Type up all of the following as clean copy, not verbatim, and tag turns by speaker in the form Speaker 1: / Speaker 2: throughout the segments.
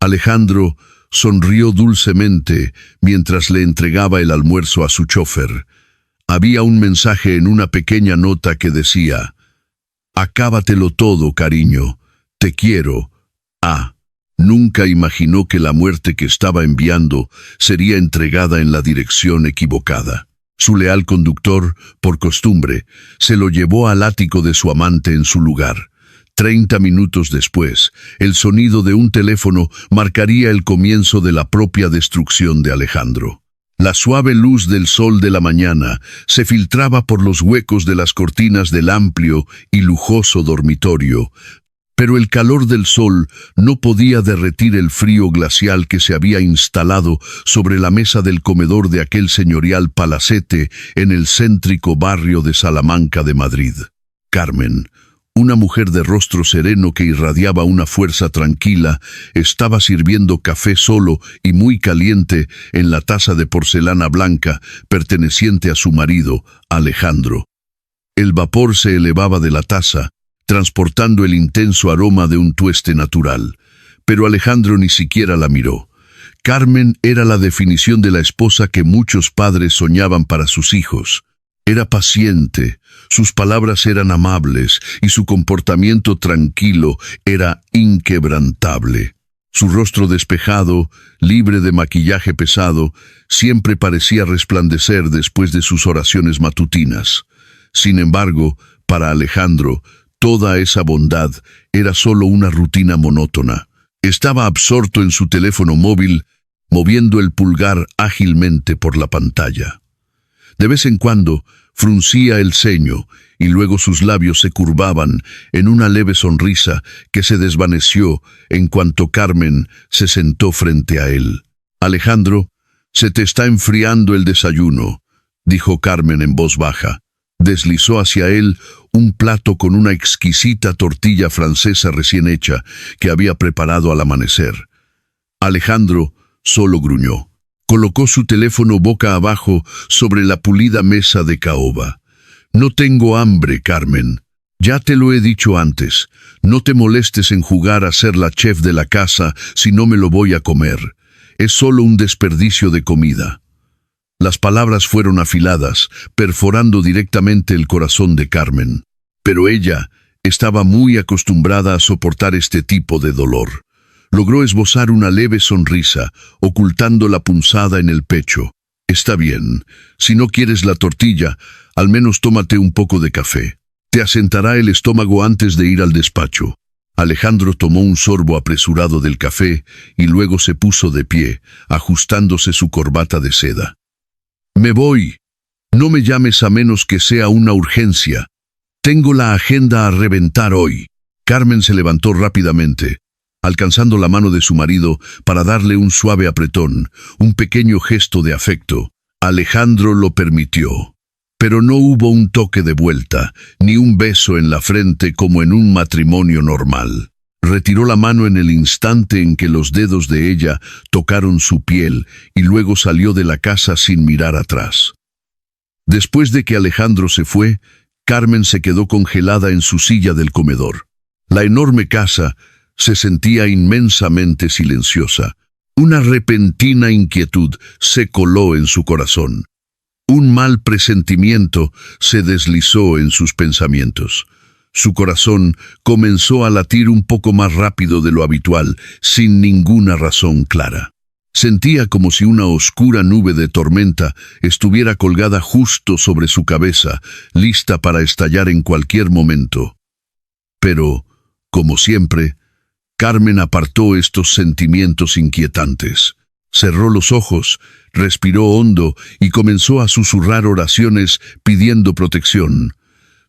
Speaker 1: Alejandro sonrió dulcemente mientras le entregaba el almuerzo a su chofer. Había un mensaje en una pequeña nota que decía: «Acábatelo todo, cariño. Te quiero. A». Nunca imaginó que la muerte que estaba enviando sería entregada en la dirección equivocada. Su leal conductor, por costumbre, se lo llevó al ático de su amante en su lugar. 30 minutos después, el sonido de un teléfono marcaría el comienzo de la propia destrucción de Alejandro. La suave luz del sol de la mañana se filtraba por los huecos de las cortinas del amplio y lujoso dormitorio, pero el calor del sol no podía derretir el frío glacial que se había instalado sobre la mesa del comedor de aquel señorial palacete en el céntrico barrio de Salamanca de Madrid. Carmen, una mujer de rostro sereno que irradiaba una fuerza tranquila, estaba sirviendo café solo y muy caliente en la taza de porcelana blanca perteneciente a su marido, Alejandro. El vapor se elevaba de la taza, transportando el intenso aroma de un tueste natural. Pero Alejandro ni siquiera la miró. Carmen era la definición de la esposa que muchos padres soñaban para sus hijos. Era paciente, sus palabras eran amables y su comportamiento tranquilo era inquebrantable. Su rostro despejado, libre de maquillaje pesado, siempre parecía resplandecer después de sus oraciones matutinas. Sin embargo, para Alejandro, toda esa bondad era solo una rutina monótona. Estaba absorto en su teléfono móvil, moviendo el pulgar ágilmente por la pantalla. De vez en cuando, fruncía el ceño y luego sus labios se curvaban en una leve sonrisa que se desvaneció en cuanto Carmen se sentó frente a él. «Alejandro, se te está enfriando el desayuno», dijo Carmen en voz baja. Deslizó hacia él un plato con una exquisita tortilla francesa recién hecha que había preparado al amanecer. Alejandro solo gruñó. Colocó su teléfono boca abajo sobre la pulida mesa de caoba. «No tengo hambre, Carmen. Ya te lo he dicho antes. No te molestes en jugar a ser la chef de la casa si no me lo voy a comer. Es solo un desperdicio de comida». Las palabras fueron afiladas, perforando directamente el corazón de Carmen. Pero ella estaba muy acostumbrada a soportar este tipo de dolor. Logró esbozar una leve sonrisa, ocultando la punzada en el pecho. «Está bien. Si no quieres la tortilla, al menos tómate un poco de café. Te asentará el estómago antes de ir al despacho». Alejandro tomó un sorbo apresurado del café y luego se puso de pie, ajustándose su corbata de seda. «Me voy. No me llames a menos que sea una urgencia. Tengo la agenda a reventar hoy». Carmen se levantó rápidamente, alcanzando la mano de su marido para darle un suave apretón, un pequeño gesto de afecto. Alejandro lo permitió. Pero no hubo un toque de vuelta, ni un beso en la frente como en un matrimonio normal. Retiró la mano en el instante en que los dedos de ella tocaron su piel y luego salió de la casa sin mirar atrás. Después de que Alejandro se fue, Carmen se quedó congelada en su silla del comedor. La enorme casa se sentía inmensamente silenciosa. Una repentina inquietud se coló en su corazón. Un mal presentimiento se deslizó en sus pensamientos. Su corazón comenzó a latir un poco más rápido de lo habitual, sin ninguna razón clara. Sentía como si una oscura nube de tormenta estuviera colgada justo sobre su cabeza, lista para estallar en cualquier momento. Pero, como siempre, Carmen apartó estos sentimientos inquietantes. Cerró los ojos, respiró hondo y comenzó a susurrar oraciones pidiendo protección.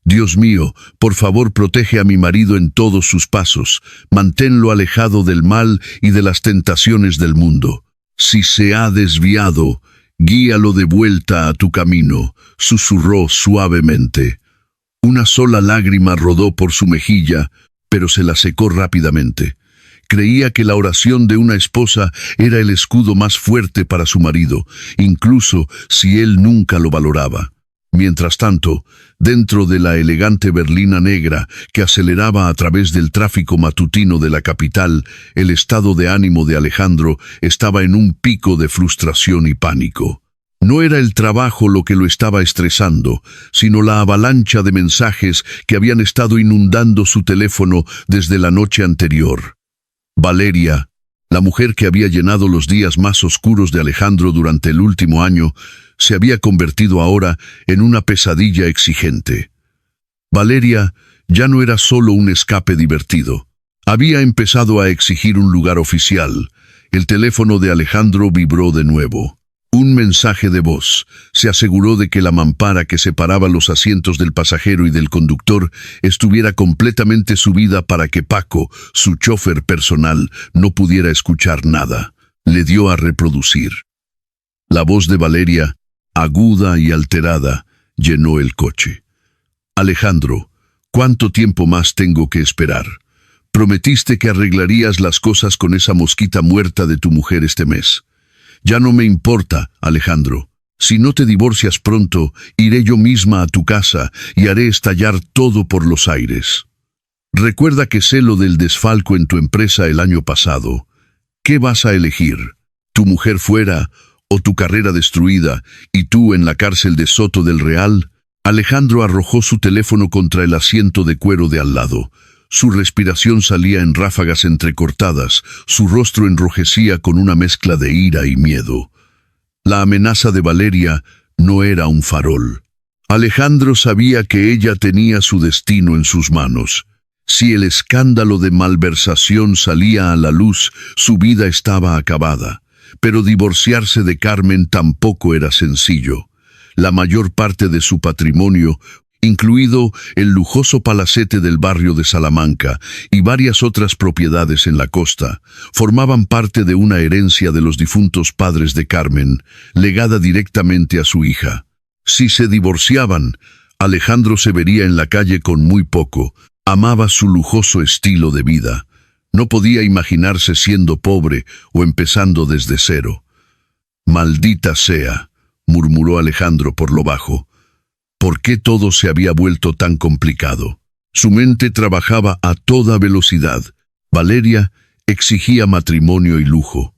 Speaker 1: «Dios mío, por favor protege a mi marido en todos sus pasos, manténlo alejado del mal y de las tentaciones del mundo. Si se ha desviado, guíalo de vuelta a tu camino», susurró suavemente. Una sola lágrima rodó por su mejilla, pero se la secó rápidamente. Creía que la oración de una esposa era el escudo más fuerte para su marido, incluso si él nunca lo valoraba. Mientras tanto, dentro de la elegante berlina negra que aceleraba a través del tráfico matutino de la capital, el estado de ánimo de Alejandro estaba en un pico de frustración y pánico. No era el trabajo lo que lo estaba estresando, sino la avalancha de mensajes que habían estado inundando su teléfono desde la noche anterior. Valeria, la mujer que había llenado los días más oscuros de Alejandro durante el último año, se había convertido ahora en una pesadilla exigente. Valeria ya no era solo un escape divertido. Había empezado a exigir un lugar oficial. El teléfono de Alejandro vibró de nuevo. Un mensaje de voz se aseguró de que la mampara que separaba los asientos del pasajero y del conductor estuviera completamente subida para que Paco, su chofer personal, no pudiera escuchar nada. Le dio a reproducir. La voz de Valeria, aguda y alterada, llenó el coche. Alejandro, ¿cuánto tiempo más tengo que esperar? Prometiste que arreglarías las cosas con esa mosquita muerta de tu mujer este mes. Ya no me importa, Alejandro. Si no te divorcias pronto, iré yo misma a tu casa y haré estallar todo por los aires. Recuerda que sé lo del desfalco en tu empresa el año pasado. ¿Qué vas a elegir? ¿Tu mujer fuera o tu carrera destruida y tú en la cárcel de Soto del Real? Alejandro arrojó su teléfono contra el asiento de cuero de al lado. Su respiración salía en ráfagas entrecortadas, su rostro enrojecía con una mezcla de ira y miedo. La amenaza de Valeria no era un farol. Alejandro sabía que ella tenía su destino en sus manos. Si el escándalo de malversación salía a la luz, su vida estaba acabada. Pero divorciarse de Carmen tampoco era sencillo. La mayor parte de su patrimonio, incluido el lujoso palacete del barrio de Salamanca y varias otras propiedades en la costa, formaban parte de una herencia de los difuntos padres de Carmen, legada directamente a su hija. Si se divorciaban, Alejandro se vería en la calle con muy poco. Amaba su lujoso estilo de vida. No podía imaginarse siendo pobre o empezando desde cero. «Maldita sea», murmuró Alejandro por lo bajo. ¿Por qué todo se había vuelto tan complicado? Su mente trabajaba a toda velocidad. Valeria exigía matrimonio y lujo.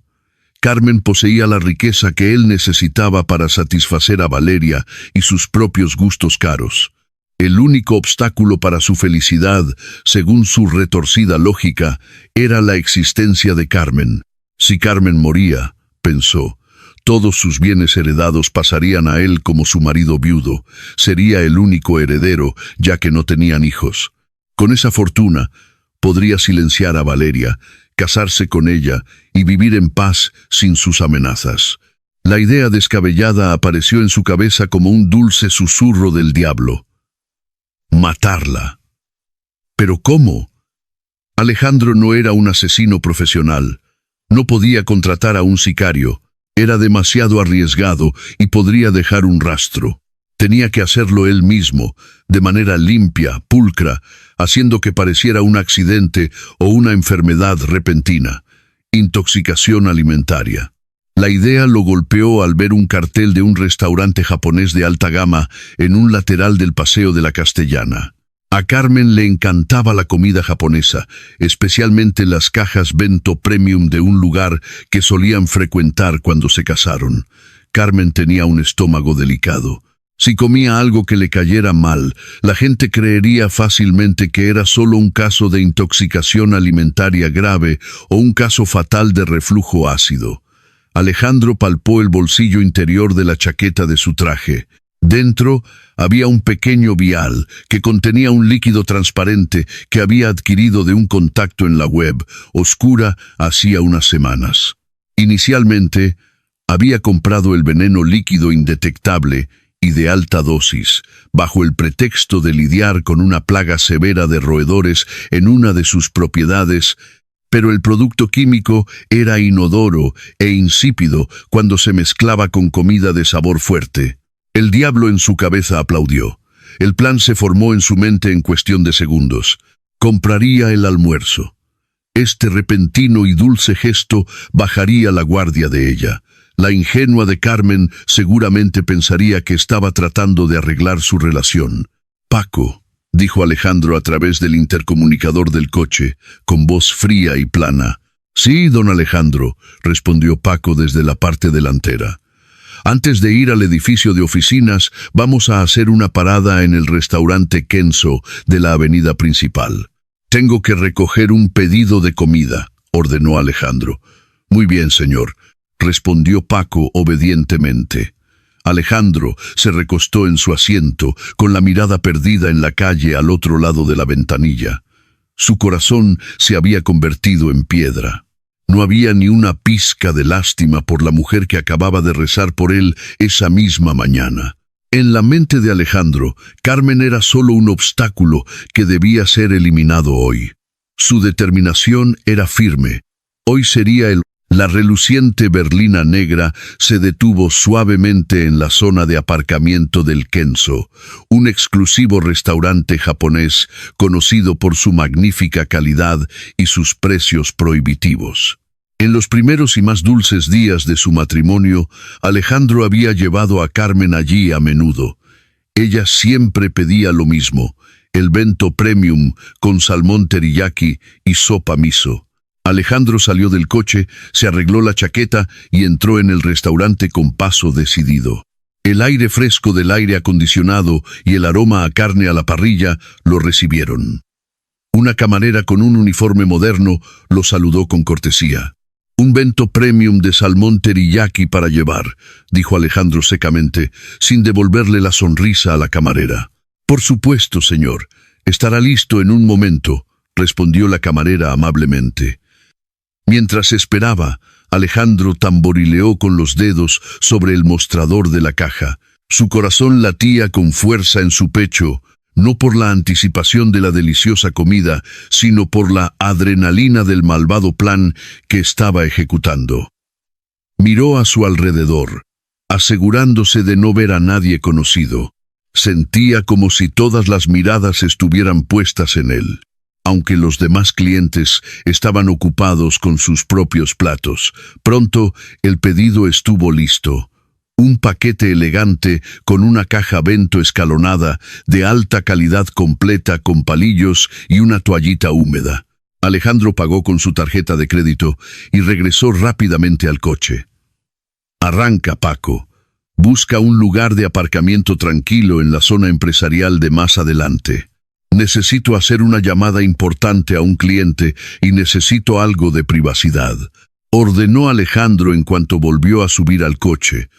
Speaker 1: Carmen poseía la riqueza que él necesitaba para satisfacer a Valeria y sus propios gustos caros. El único obstáculo para su felicidad, según su retorcida lógica, era la existencia de Carmen. Si Carmen moría, pensó, todos sus bienes heredados pasarían a él como su marido viudo. Sería el único heredero, ya que no tenían hijos. Con esa fortuna, podría silenciar a Valeria, casarse con ella y vivir en paz sin sus amenazas. La idea descabellada apareció en su cabeza como un dulce susurro del diablo. Matarla. ¿Pero cómo? Alejandro no era un asesino profesional. No podía contratar a un sicario. Era demasiado arriesgado y podría dejar un rastro. Tenía que hacerlo él mismo, de manera limpia, pulcra, haciendo que pareciera un accidente o una enfermedad repentina. Intoxicación alimentaria. La idea lo golpeó al ver un cartel de un restaurante japonés de alta gama en un lateral del Paseo de la Castellana. A Carmen le encantaba la comida japonesa, especialmente las cajas bento premium de un lugar que solían frecuentar cuando se casaron. Carmen tenía un estómago delicado. Si comía algo que le cayera mal, la gente creería fácilmente que era solo un caso de intoxicación alimentaria grave o un caso fatal de reflujo ácido. Alejandro palpó el bolsillo interior de la chaqueta de su traje. Dentro había un pequeño vial que contenía un líquido transparente que había adquirido de un contacto en la web, oscura, hacía unas semanas. Inicialmente, había comprado el veneno líquido indetectable y de alta dosis, bajo el pretexto de lidiar con una plaga severa de roedores en una de sus propiedades, pero el producto químico era inodoro e insípido cuando se mezclaba con comida de sabor fuerte. El diablo en su cabeza aplaudió. El plan se formó en su mente en cuestión de segundos. Compraría el almuerzo. Este repentino y dulce gesto bajaría la guardia de ella. La ingenua de Carmen seguramente pensaría que estaba tratando de arreglar su relación. «Paco», dijo Alejandro a través del intercomunicador del coche, con voz fría y plana. «Sí, don Alejandro», respondió Paco desde la parte delantera. «Antes de ir al edificio de oficinas, vamos a hacer una parada en el restaurante Kenzo de la avenida principal. Tengo que recoger un pedido de comida», ordenó Alejandro. «Muy bien, señor», respondió Paco obedientemente. Alejandro se recostó en su asiento, con la mirada perdida en la calle al otro lado de la ventanilla. Su corazón se había convertido en piedra. No había ni una pizca de lástima por la mujer que acababa de rezar por él esa misma mañana. En la mente de Alejandro, Carmen era solo un obstáculo que debía ser eliminado hoy. Su determinación era firme. Hoy sería La reluciente berlina negra se detuvo suavemente en la zona de aparcamiento del Kenzo, un exclusivo restaurante japonés conocido por su magnífica calidad y sus precios prohibitivos. En los primeros y más dulces días de su matrimonio, Alejandro había llevado a Carmen allí a menudo. Ella siempre pedía lo mismo, el bento premium con salmón teriyaki y sopa miso. Alejandro salió del coche, se arregló la chaqueta y entró en el restaurante con paso decidido. El aire fresco del aire acondicionado y el aroma a carne a la parrilla lo recibieron. Una camarera con un uniforme moderno lo saludó con cortesía. «Un bento premium de salmón teriyaki para llevar», dijo Alejandro secamente, sin devolverle la sonrisa a la camarera. «Por supuesto, señor. Estará listo en un momento», respondió la camarera amablemente. Mientras esperaba, Alejandro tamborileó con los dedos sobre el mostrador de la caja. Su corazón latía con fuerza en su pecho, no por la anticipación de la deliciosa comida, sino por la adrenalina del malvado plan que estaba ejecutando. Miró a su alrededor, asegurándose de no ver a nadie conocido. Sentía como si todas las miradas estuvieran puestas en él. Aunque los demás clientes estaban ocupados con sus propios platos, pronto el pedido estuvo listo. Un paquete elegante con una caja bento escalonada de alta calidad completa con palillos y una toallita húmeda. Alejandro pagó con su tarjeta de crédito y regresó rápidamente al coche. «Arranca, Paco. Busca un lugar de aparcamiento tranquilo en la zona empresarial de más adelante. Necesito hacer una llamada importante a un cliente y necesito algo de privacidad», ordenó Alejandro en cuanto volvió a subir al coche.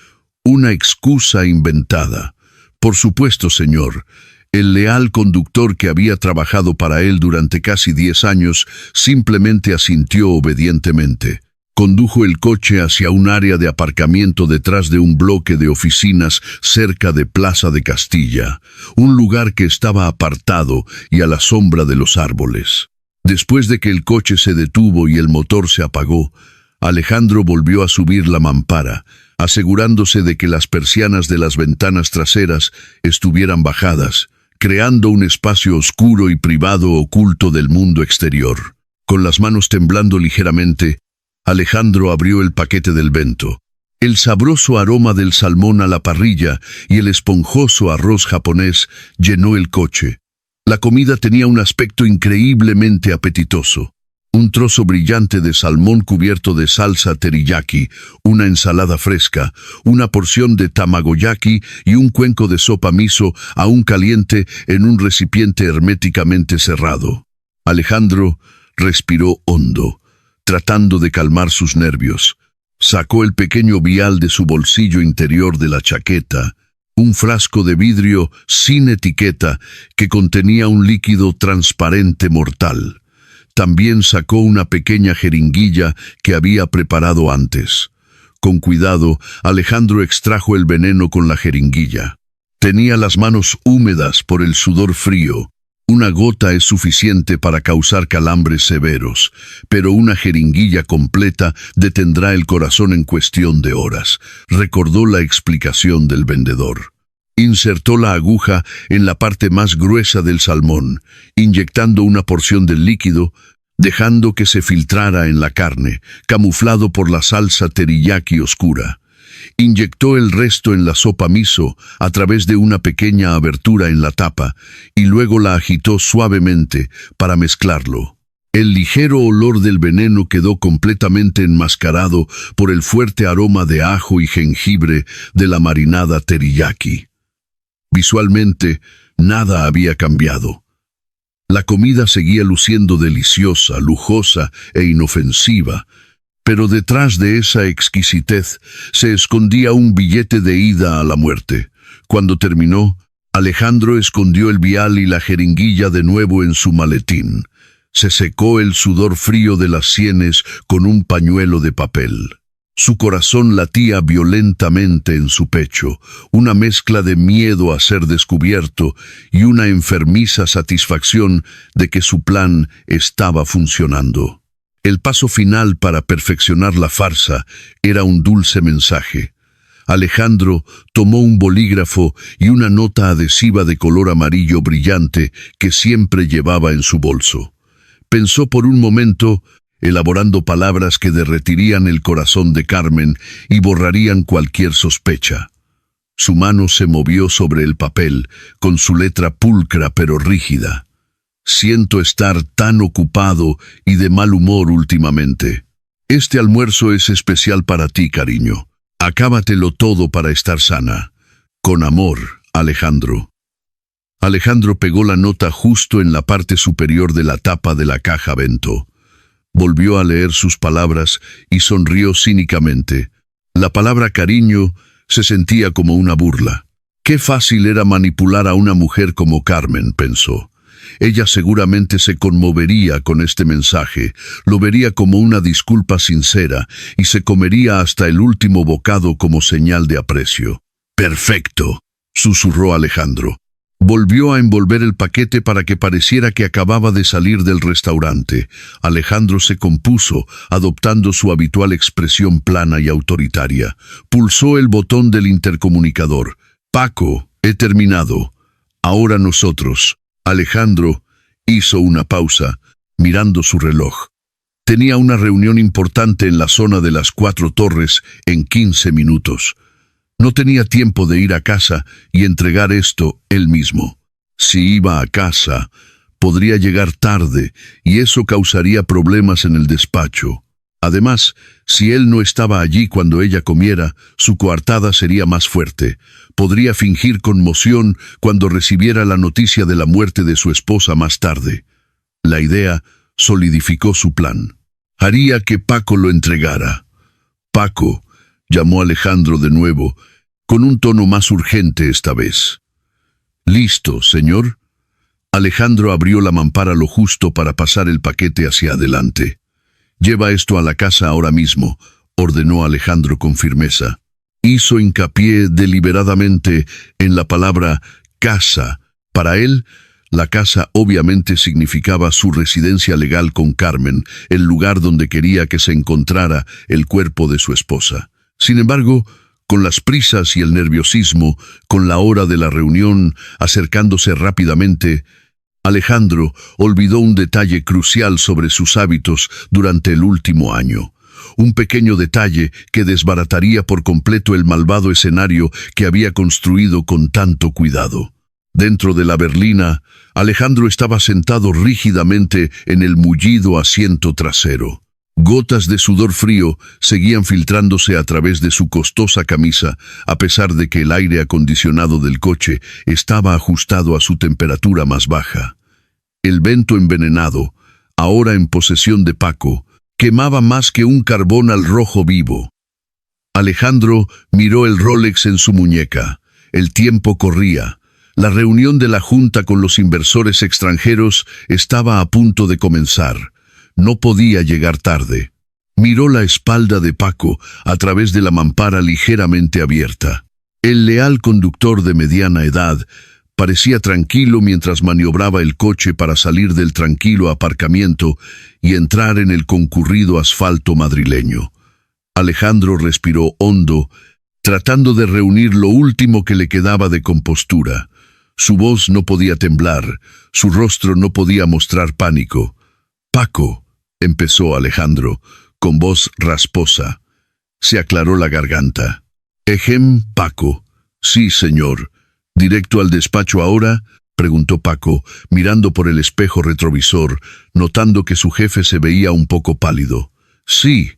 Speaker 1: Una excusa inventada. «Por supuesto, señor». El leal conductor que había trabajado para él durante casi 10 años simplemente asintió obedientemente. Condujo el coche hacia un área de aparcamiento detrás de un bloque de oficinas cerca de Plaza de Castilla, un lugar que estaba apartado y a la sombra de los árboles. Después de que el coche se detuvo y el motor se apagó, Alejandro volvió a subir la mampara, asegurándose de que las persianas de las ventanas traseras estuvieran bajadas, creando un espacio oscuro y privado oculto del mundo exterior. Con las manos temblando ligeramente, Alejandro abrió el paquete del bento. El sabroso aroma del salmón a la parrilla y el esponjoso arroz japonés llenó el coche. La comida tenía un aspecto increíblemente apetitoso. Un trozo brillante de salmón cubierto de salsa teriyaki, una ensalada fresca, una porción de tamagoyaki y un cuenco de sopa miso aún caliente en un recipiente herméticamente cerrado. Alejandro respiró hondo, tratando de calmar sus nervios. Sacó el pequeño vial de su bolsillo interior de la chaqueta, un frasco de vidrio sin etiqueta que contenía un líquido transparente mortal. También sacó una pequeña jeringuilla que había preparado antes. Con cuidado, Alejandro extrajo el veneno con la jeringuilla. Tenía las manos húmedas por el sudor frío. Una gota es suficiente para causar calambres severos, pero una jeringuilla completa detendrá el corazón en cuestión de horas, recordó la explicación del vendedor. Insertó la aguja en la parte más gruesa del salmón, inyectando una porción del líquido, dejando que se filtrara en la carne, camuflado por la salsa teriyaki oscura. Inyectó el resto en la sopa miso a través de una pequeña abertura en la tapa y luego la agitó suavemente para mezclarlo. El ligero olor del veneno quedó completamente enmascarado por el fuerte aroma de ajo y jengibre de la marinada teriyaki. Visualmente, nada había cambiado. La comida seguía luciendo deliciosa, lujosa e inofensiva, pero detrás de esa exquisitez se escondía un billete de ida a la muerte. Cuando terminó, Alejandro escondió el vial y la jeringuilla de nuevo en su maletín. Se secó el sudor frío de las sienes con un pañuelo de papel. Su corazón latía violentamente en su pecho, una mezcla de miedo a ser descubierto y una enfermiza satisfacción de que su plan estaba funcionando. El paso final para perfeccionar la farsa era un dulce mensaje. Alejandro tomó un bolígrafo y una nota adhesiva de color amarillo brillante que siempre llevaba en su bolso. Pensó por un momento, elaborando palabras que derretirían el corazón de Carmen y borrarían cualquier sospecha. Su mano se movió sobre el papel, con su letra pulcra pero rígida. «Siento estar tan ocupado y de mal humor últimamente. Este almuerzo es especial para ti, cariño. Acábatelo todo para estar sana. Con amor, Alejandro». Alejandro pegó la nota justo en la parte superior de la tapa de la caja bento. Volvió a leer sus palabras y sonrió cínicamente. La palabra cariño se sentía como una burla. Qué fácil era manipular a una mujer como Carmen, pensó. Ella seguramente se conmovería con este mensaje, lo vería como una disculpa sincera y se comería hasta el último bocado como señal de aprecio. «Perfecto», susurró Alejandro. Volvió a envolver el paquete para que pareciera que acababa de salir del restaurante. Alejandro se compuso, adoptando su habitual expresión plana y autoritaria. Pulsó el botón del intercomunicador. «Paco, he terminado. Ahora nosotros». Alejandro hizo una pausa, mirando su reloj. Tenía una reunión importante en la zona de las 4 Torres en 15 minutos. No tenía tiempo de ir a casa y entregar esto él mismo. Si iba a casa, podría llegar tarde y eso causaría problemas en el despacho. Además, si él no estaba allí cuando ella comiera, su coartada sería más fuerte. Podría fingir conmoción cuando recibiera la noticia de la muerte de su esposa más tarde. La idea solidificó su plan. Haría que Paco lo entregara. «Paco», llamó Alejandro de nuevo, con un tono más urgente esta vez. «¿Listo, señor?» Alejandro abrió la mampara lo justo para pasar el paquete hacia adelante. «Lleva esto a la casa ahora mismo», ordenó Alejandro con firmeza. Hizo hincapié deliberadamente en la palabra casa. Para él, la casa obviamente significaba su residencia legal con Carmen, el lugar donde quería que se encontrara el cuerpo de su esposa. Sin embargo, con las prisas y el nerviosismo, con la hora de la reunión acercándose rápidamente, Alejandro olvidó un detalle crucial sobre sus hábitos durante el último año. Un pequeño detalle que desbarataría por completo el malvado escenario que había construido con tanto cuidado. Dentro de la berlina, Alejandro estaba sentado rígidamente en el mullido asiento trasero. Gotas de sudor frío seguían filtrándose a través de su costosa camisa, a pesar de que el aire acondicionado del coche estaba ajustado a su temperatura más baja. El vento envenenado, ahora en posesión de Paco, quemaba más que un carbón al rojo vivo. Alejandro miró el Rolex en su muñeca. El tiempo corría. La reunión de la Junta con los inversores extranjeros estaba a punto de comenzar. No podía llegar tarde. Miró la espalda de Paco a través de la mampara ligeramente abierta. El leal conductor de mediana edad parecía tranquilo mientras maniobraba el coche para salir del tranquilo aparcamiento y entrar en el concurrido asfalto madrileño. Alejandro respiró hondo, tratando de reunir lo último que le quedaba de compostura. Su voz no podía temblar, su rostro no podía mostrar pánico. «Paco», empezó Alejandro, con voz rasposa. Se aclaró la garganta. Paco. Sí, señor. ¿Directo al despacho ahora?, preguntó Paco, mirando por el espejo retrovisor, notando que su jefe se veía un poco pálido. Sí,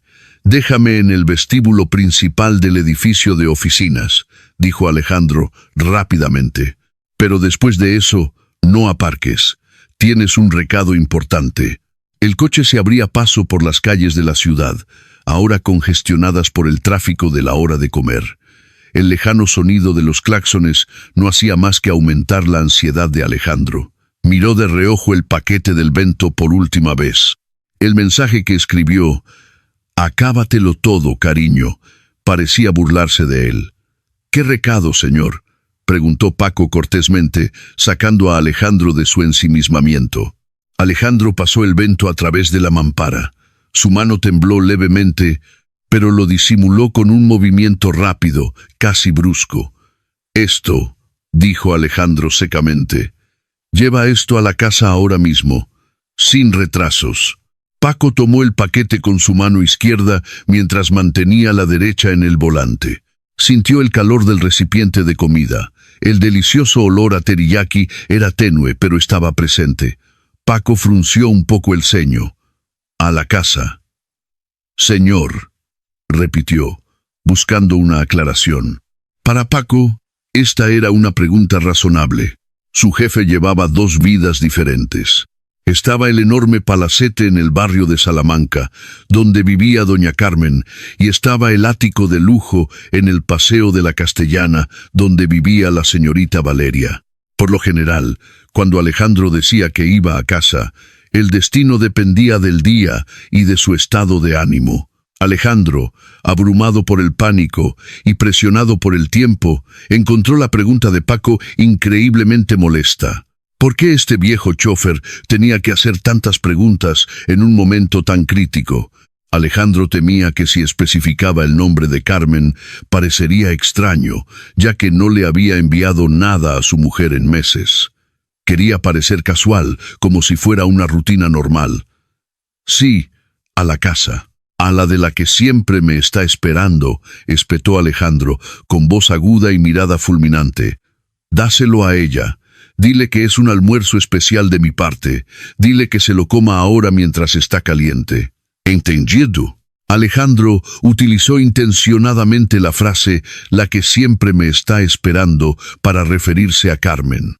Speaker 1: déjame en el vestíbulo principal del edificio de oficinas, dijo Alejandro rápidamente. Pero después de eso, no aparques. Tienes un recado importante. El coche se abría paso por las calles de la ciudad, ahora congestionadas por el tráfico de la hora de comer. El lejano sonido de los claxones no hacía más que aumentar la ansiedad de Alejandro. Miró de reojo el paquete del bento por última vez. El mensaje que escribió, «Acábatelo todo, cariño», parecía burlarse de él. «¿Qué recado, señor?», preguntó Paco cortésmente, sacando a Alejandro de su ensimismamiento. Alejandro pasó el bento a través de la mampara. Su mano tembló levemente, pero lo disimuló con un movimiento rápido, casi brusco. «Esto», dijo Alejandro secamente. «Lleva esto a la casa ahora mismo, sin retrasos». Paco tomó el paquete con su mano izquierda mientras mantenía la derecha en el volante. Sintió el calor del recipiente de comida. El delicioso olor a teriyaki era tenue, pero estaba presente. Paco frunció un poco el ceño. «A la casa». «Señor», repitió, buscando una aclaración. Para Paco, esta era una pregunta razonable. Su jefe llevaba dos vidas diferentes. Estaba el enorme palacete en el barrio de Salamanca, donde vivía doña Carmen, y estaba el ático de lujo en el Paseo de la Castellana, donde vivía la señorita Valeria. Por lo general, cuando Alejandro decía que iba a casa, el destino dependía del día y de su estado de ánimo. Alejandro, abrumado por el pánico y presionado por el tiempo, encontró la pregunta de Paco increíblemente molesta. ¿Por qué este viejo chofer tenía que hacer tantas preguntas en un momento tan crítico? Alejandro temía que si especificaba el nombre de Carmen, parecería extraño, ya que no le había enviado nada a su mujer en meses. Quería parecer casual, como si fuera una rutina normal. «Sí, a la casa». «A la de la que siempre me está esperando», espetó Alejandro, con voz aguda y mirada fulminante. «Dáselo a ella. Dile que es un almuerzo especial de mi parte. Dile que se lo coma ahora mientras está caliente». «¿Entendido?». Alejandro utilizó intencionadamente la frase «la que siempre me está esperando» para referirse a Carmen.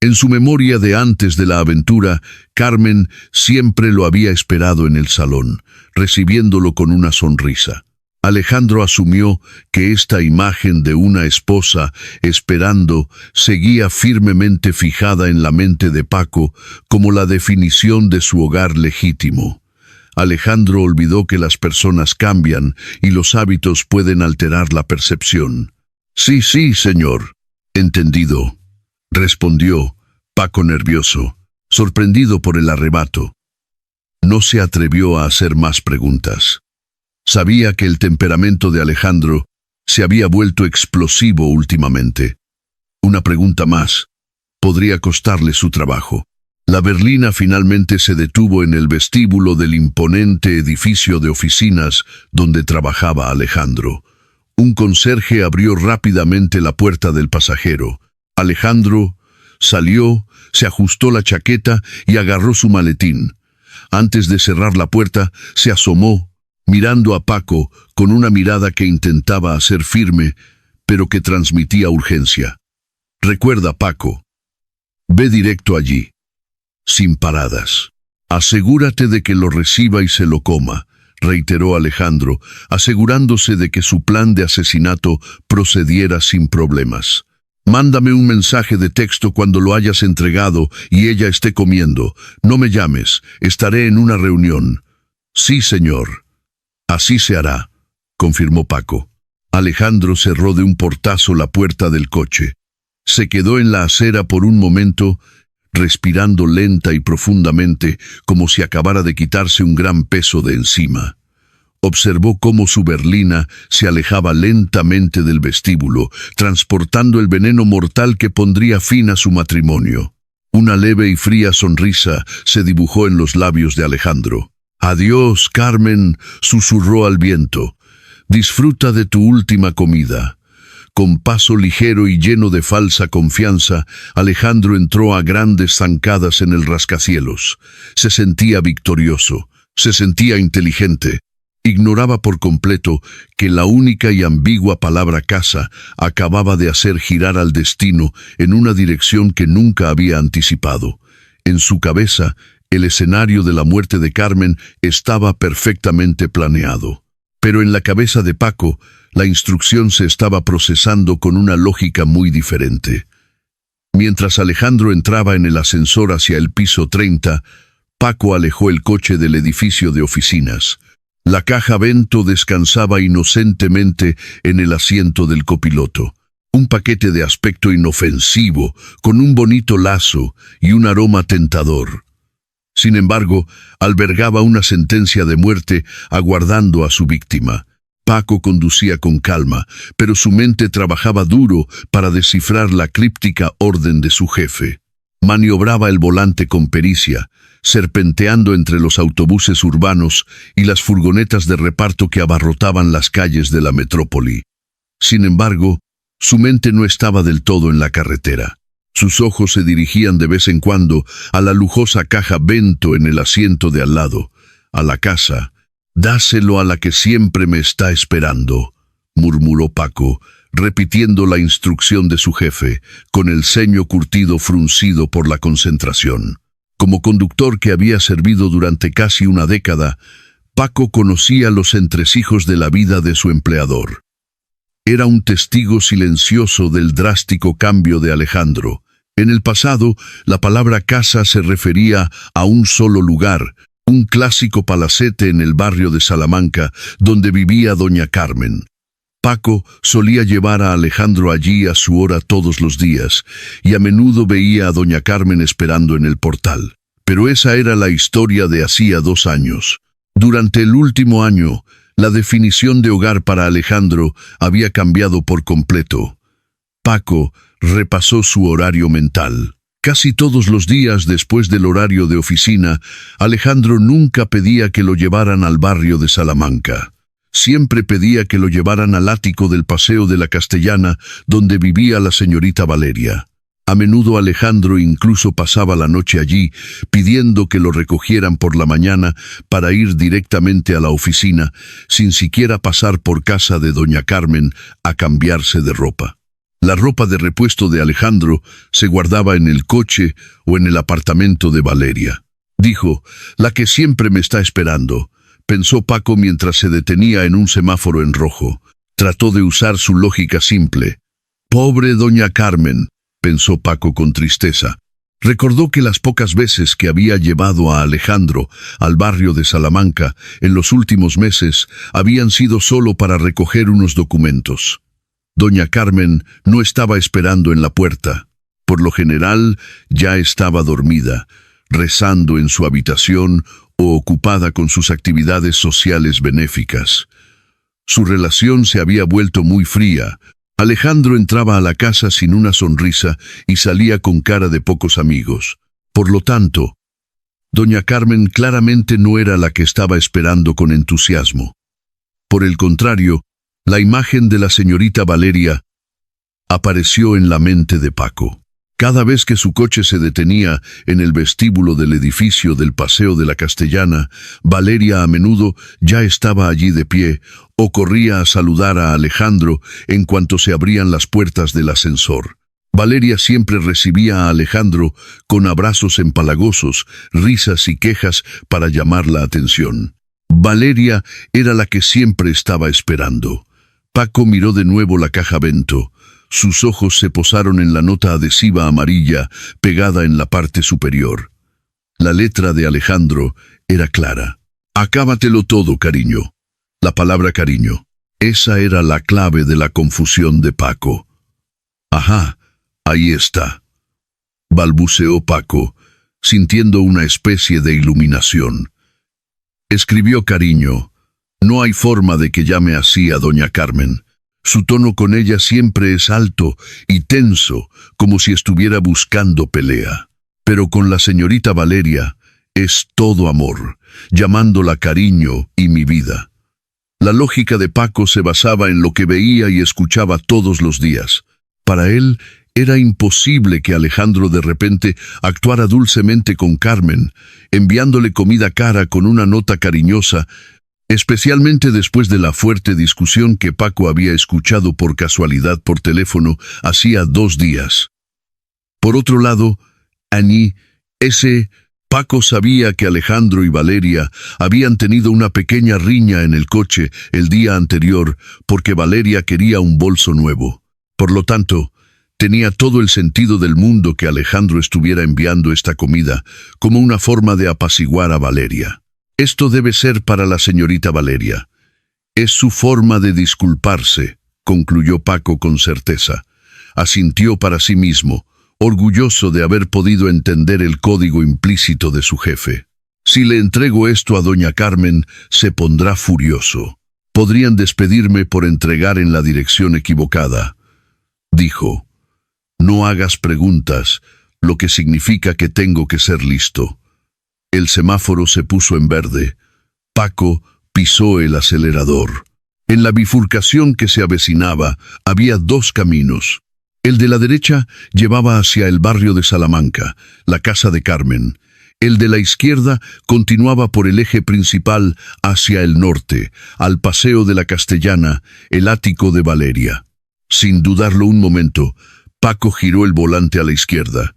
Speaker 1: En su memoria de antes de la aventura, Carmen siempre lo había esperado en el salón, recibiéndolo con una sonrisa. Alejandro asumió que esta imagen de una esposa esperando seguía firmemente fijada en la mente de Paco como la definición de su hogar legítimo. Alejandro olvidó que las personas cambian y los hábitos pueden alterar la percepción. «Sí, sí, señor». «Entendido», respondió Paco nervioso, sorprendido por el arrebato. No se atrevió a hacer más preguntas. Sabía que el temperamento de Alejandro se había vuelto explosivo últimamente. Una pregunta más podría costarle su trabajo. La berlina finalmente se detuvo en el vestíbulo del imponente edificio de oficinas donde trabajaba Alejandro. Un conserje abrió rápidamente la puerta del pasajero. Alejandro salió, se ajustó la chaqueta y agarró su maletín. Antes de cerrar la puerta, se asomó, mirando a Paco con una mirada que intentaba hacer firme, pero que transmitía urgencia. «Recuerda, Paco, ve directo allí, sin paradas. Asegúrate de que lo reciba y se lo coma», reiteró Alejandro, asegurándose de que su plan de asesinato procediera sin problemas. «Mándame un mensaje de texto cuando lo hayas entregado y ella esté comiendo. No me llames, estaré en una reunión». «Sí, señor». «Así se hará», confirmó Paco. Alejandro cerró de un portazo la puerta del coche. Se quedó en la acera por un momento, respirando lenta y profundamente, como si acabara de quitarse un gran peso de encima. Observó cómo su berlina se alejaba lentamente del vestíbulo, transportando el veneno mortal que pondría fin a su matrimonio. Una leve y fría sonrisa se dibujó en los labios de Alejandro. «Adiós, Carmen», susurró al viento. Disfruta de tu última comida. Con paso ligero y lleno de falsa confianza, Alejandro entró a grandes zancadas en el rascacielos. Se sentía victorioso, se sentía inteligente. Ignoraba por completo que la única y ambigua palabra casa acababa de hacer girar al destino en una dirección que nunca había anticipado. En su cabeza, el escenario de la muerte de Carmen estaba perfectamente planeado. Pero en la cabeza de Paco, la instrucción se estaba procesando con una lógica muy diferente. Mientras Alejandro entraba en el ascensor hacia el piso 30, Paco alejó el coche del edificio de oficinas. La caja Bento descansaba inocentemente en el asiento del copiloto. Un paquete de aspecto inofensivo, con un bonito lazo y un aroma tentador. Sin embargo, albergaba una sentencia de muerte aguardando a su víctima. Paco conducía con calma, pero su mente trabajaba duro para descifrar la críptica orden de su jefe. Maniobraba el volante con pericia, serpenteando entre los autobuses urbanos y las furgonetas de reparto que abarrotaban las calles de la metrópoli. Sin embargo, su mente no estaba del todo en la carretera. Sus ojos se dirigían de vez en cuando a la lujosa caja Bento en el asiento de al lado, a la casa. «Dáselo a la que siempre me está esperando», murmuró Paco, repitiendo la instrucción de su jefe, con el ceño curtido fruncido por la concentración. Como conductor que había servido durante casi una década, Paco conocía los entresijos de la vida de su empleador. Era un testigo silencioso del drástico cambio de Alejandro. En el pasado, la palabra casa se refería a un solo lugar, un clásico palacete en el barrio de Salamanca, donde vivía doña Carmen. Paco solía llevar a Alejandro allí a su hora todos los días, y a menudo veía a doña Carmen esperando en el portal. Pero esa era la historia de hacía 2 años. Durante el último año, la definición de hogar para Alejandro había cambiado por completo. Paco repasó su horario mental. Casi todos los días después del horario de oficina, Alejandro nunca pedía que lo llevaran al barrio de Salamanca. Siempre pedía que lo llevaran al ático del Paseo de la Castellana, donde vivía la señorita Valeria. A menudo Alejandro incluso pasaba la noche allí, pidiendo que lo recogieran por la mañana para ir directamente a la oficina, sin siquiera pasar por casa de doña Carmen a cambiarse de ropa. La ropa de repuesto de Alejandro se guardaba en el coche o en el apartamento de Valeria. Dijo, «La que siempre me está esperando», pensó Paco mientras se detenía en un semáforo en rojo. Trató de usar su lógica simple. «Pobre doña Carmen», pensó Paco con tristeza. Recordó que las pocas veces que había llevado a Alejandro al barrio de Salamanca en los últimos meses habían sido solo para recoger unos documentos. Doña Carmen no estaba esperando en la puerta. Por lo general, ya estaba dormida, rezando en su habitación o ocupada con sus actividades sociales benéficas. Su relación se había vuelto muy fría. Alejandro entraba a la casa sin una sonrisa y salía con cara de pocos amigos. Por lo tanto, doña Carmen claramente no era la que estaba esperando con entusiasmo. Por el contrario, la imagen de la señorita Valeria apareció en la mente de Paco. Cada vez que su coche se detenía en el vestíbulo del edificio del Paseo de la Castellana, Valeria a menudo ya estaba allí de pie o corría a saludar a Alejandro en cuanto se abrían las puertas del ascensor. Valeria siempre recibía a Alejandro con abrazos empalagosos, risas y quejas para llamar la atención. Valeria era la que siempre estaba esperando. Paco miró de nuevo la caja Bento. Sus ojos se posaron en la nota adhesiva amarilla pegada en la parte superior. La letra de Alejandro era clara. «Acábatelo todo, cariño». La palabra cariño. Esa era la clave de la confusión de Paco. «Ajá, ahí está», balbuceó Paco, sintiendo una especie de iluminación. Escribió cariño. No hay forma de que llame así a doña Carmen. Su tono con ella siempre es alto y tenso, como si estuviera buscando pelea. Pero con la señorita Valeria es todo amor, llamándola cariño y mi vida. La lógica de Paco se basaba en lo que veía y escuchaba todos los días. Para él, era imposible que Alejandro de repente actuara dulcemente con Carmen, enviándole comida cara con una nota cariñosa, especialmente después de la fuerte discusión que Paco había escuchado por casualidad por teléfono hacía 2 días. Por otro lado, Paco sabía que Alejandro y Valeria habían tenido una pequeña riña en el coche el día anterior porque Valeria quería un bolso nuevo. Por lo tanto, tenía todo el sentido del mundo que Alejandro estuviera enviando esta comida como una forma de apaciguar a Valeria. Esto debe ser para la señorita Valeria. Es su forma de disculparse, concluyó Paco con certeza. Asintió para sí mismo, orgulloso de haber podido entender el código implícito de su jefe. Si le entrego esto a doña Carmen, se pondrá furioso. Podrían despedirme por entregar en la dirección equivocada, dijo. No hagas preguntas, lo que significa que tengo que ser listo. El semáforo se puso en verde. Paco pisó el acelerador. En la bifurcación que se avecinaba había 2 caminos. El de la derecha llevaba hacia el barrio de Salamanca, la casa de Carmen. El de la izquierda continuaba por el eje principal hacia el norte, al Paseo de la Castellana, el ático de Valeria. Sin dudarlo un momento, Paco giró el volante a la izquierda.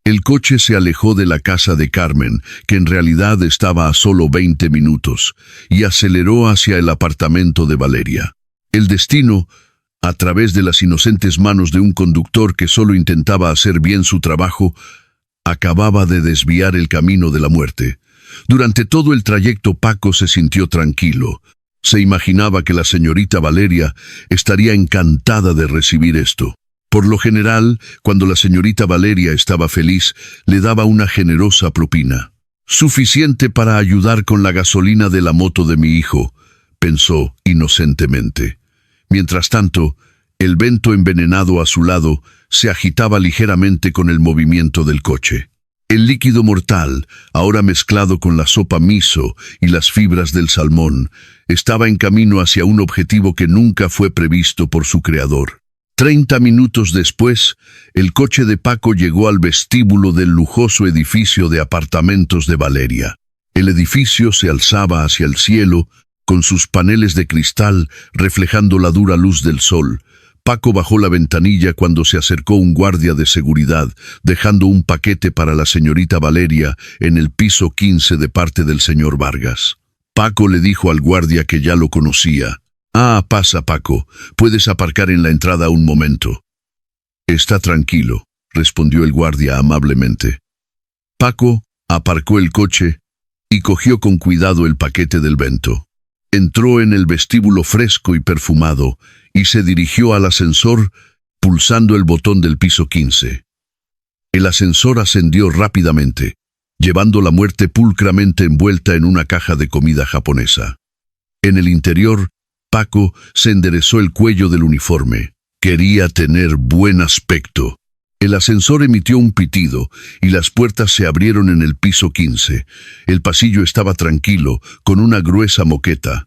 Speaker 1: El coche se alejó de la casa de Carmen, que en realidad estaba a solo 20 minutos, y aceleró hacia el apartamento de Valeria. El destino, a través de las inocentes manos de un conductor que solo intentaba hacer bien su trabajo, acababa de desviar el camino de la muerte. Durante todo el trayecto Paco se sintió tranquilo. Se imaginaba que la señorita Valeria estaría encantada de recibir esto. Por lo general, cuando la señorita Valeria estaba feliz, le daba una generosa propina. Suficiente para ayudar con la gasolina de la moto de mi hijo, pensó inocentemente. Mientras tanto, el vento envenenado a su lado se agitaba ligeramente con el movimiento del coche. El líquido mortal, ahora mezclado con la sopa miso y las fibras del salmón, estaba en camino hacia un objetivo que nunca fue previsto por su creador. 30 minutos después, el coche de Paco llegó al vestíbulo del lujoso edificio de apartamentos de Valeria. El edificio se alzaba hacia el cielo, con sus paneles de cristal reflejando la dura luz del sol. Paco bajó la ventanilla cuando se acercó un guardia de seguridad, dejando un paquete para la señorita Valeria en el piso 15 de parte del señor Vargas. Paco le dijo al guardia que ya lo conocía. Pasa, Paco. Puedes aparcar en la entrada un momento. Está tranquilo, respondió el guardia amablemente. Paco aparcó el coche y cogió con cuidado el paquete del Vento. Entró en el vestíbulo fresco y perfumado y se dirigió al ascensor pulsando el botón del piso 15. El ascensor ascendió rápidamente, llevando la muerte pulcramente envuelta en una caja de comida japonesa. En el interior, Paco se enderezó el cuello del uniforme. Quería tener buen aspecto. El ascensor emitió un pitido y las puertas se abrieron en el piso 15. El pasillo estaba tranquilo, con una gruesa moqueta.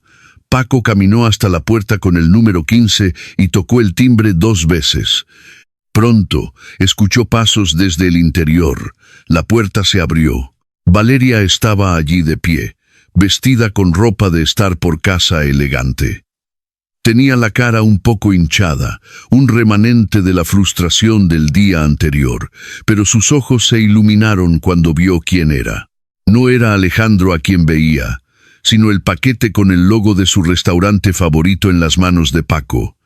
Speaker 1: Paco caminó hasta la puerta con el número 15 y tocó el timbre 2 veces. Pronto, escuchó pasos desde el interior. La puerta se abrió. Valeria estaba allí de pie, vestida con ropa de estar por casa elegante. Tenía la cara un poco hinchada, un remanente de la frustración del día anterior, pero sus ojos se iluminaron cuando vio quién era. No era Alejandro a quien veía, sino el paquete con el logo de su restaurante favorito en las manos de Paco.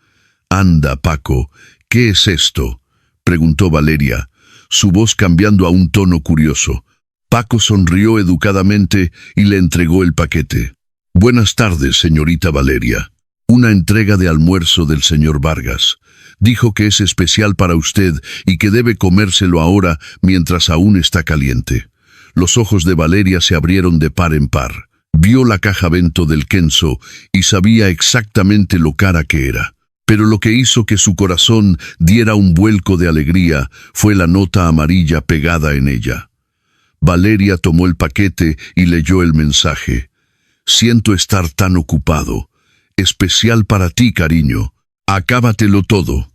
Speaker 1: «Anda, Paco, ¿qué es esto?», preguntó Valeria, su voz cambiando a un tono curioso. Paco sonrió educadamente y le entregó el paquete. «Buenas tardes, señorita Valeria. Una entrega de almuerzo del señor Vargas. Dijo que es especial para usted y que debe comérselo ahora mientras aún está caliente». Los ojos de Valeria se abrieron de par en par. Vio la caja Vento del Kenzo y sabía exactamente lo cara que era. Pero lo que hizo que su corazón diera un vuelco de alegría fue la nota amarilla pegada en ella. Valeria tomó el paquete y leyó el mensaje. «Siento estar tan ocupado. especial para ti, cariño. Acábatelo todo.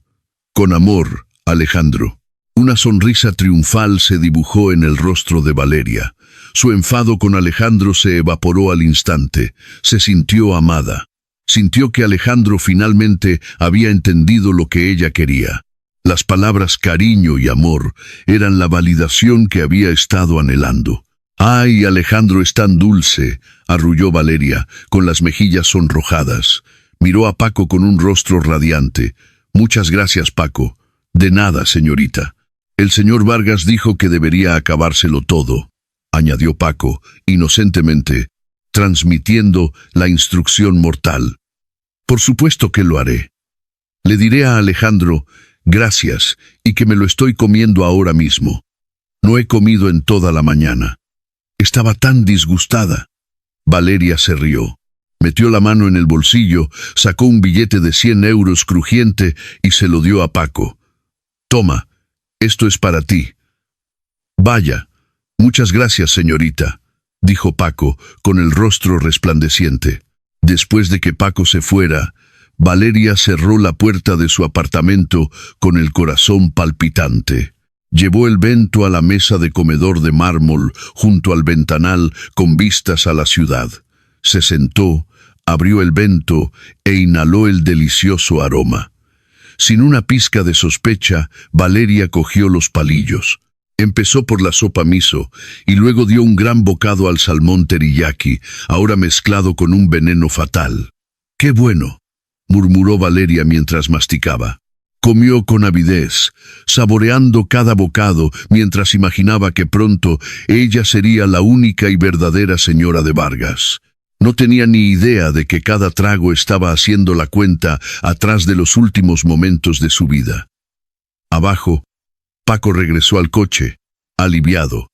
Speaker 1: Con amor, Alejandro. Una sonrisa triunfal se dibujó en el rostro de Valeria. Su enfado con Alejandro se evaporó al instante. Se sintió amada. Sintió que Alejandro finalmente había entendido lo que ella quería. Las palabras cariño y amor eran la validación que había estado anhelando. «Ay, Alejandro es tan dulce», arrulló Valeria, con las mejillas sonrojadas. Miró a Paco con un rostro radiante. «Muchas gracias, Paco». «De nada, señorita». «El señor Vargas dijo que debería acabárselo todo», añadió Paco, inocentemente, transmitiendo la instrucción mortal. «Por supuesto que lo haré. Le diré a Alejandro, gracias, y que me lo estoy comiendo ahora mismo. No he comido en toda la mañana». Estaba tan disgustada. Valeria se rió. Metió la mano en el bolsillo, sacó un billete de 100 euros crujiente y se lo dio a Paco. «Toma, esto es para ti». «Vaya, muchas gracias, señorita», dijo Paco, con el rostro resplandeciente. Después de que Paco se fuera, Valeria cerró la puerta de su apartamento con el corazón palpitante. Llevó el bento a la mesa de comedor de mármol junto al ventanal con vistas a la ciudad. Se sentó, abrió el bento e inhaló el delicioso aroma. Sin una pizca de sospecha, Valeria cogió los palillos. Empezó por la sopa miso y luego dio un gran bocado al salmón teriyaki, ahora mezclado con un veneno fatal. «¡Qué bueno!», murmuró Valeria mientras masticaba. Comió con avidez, saboreando cada bocado mientras imaginaba que pronto ella sería la única y verdadera señora de Vargas. No tenía ni idea de que cada trago estaba haciendo la cuenta atrás de los últimos momentos de su vida. Abajo, Paco regresó al coche, aliviado.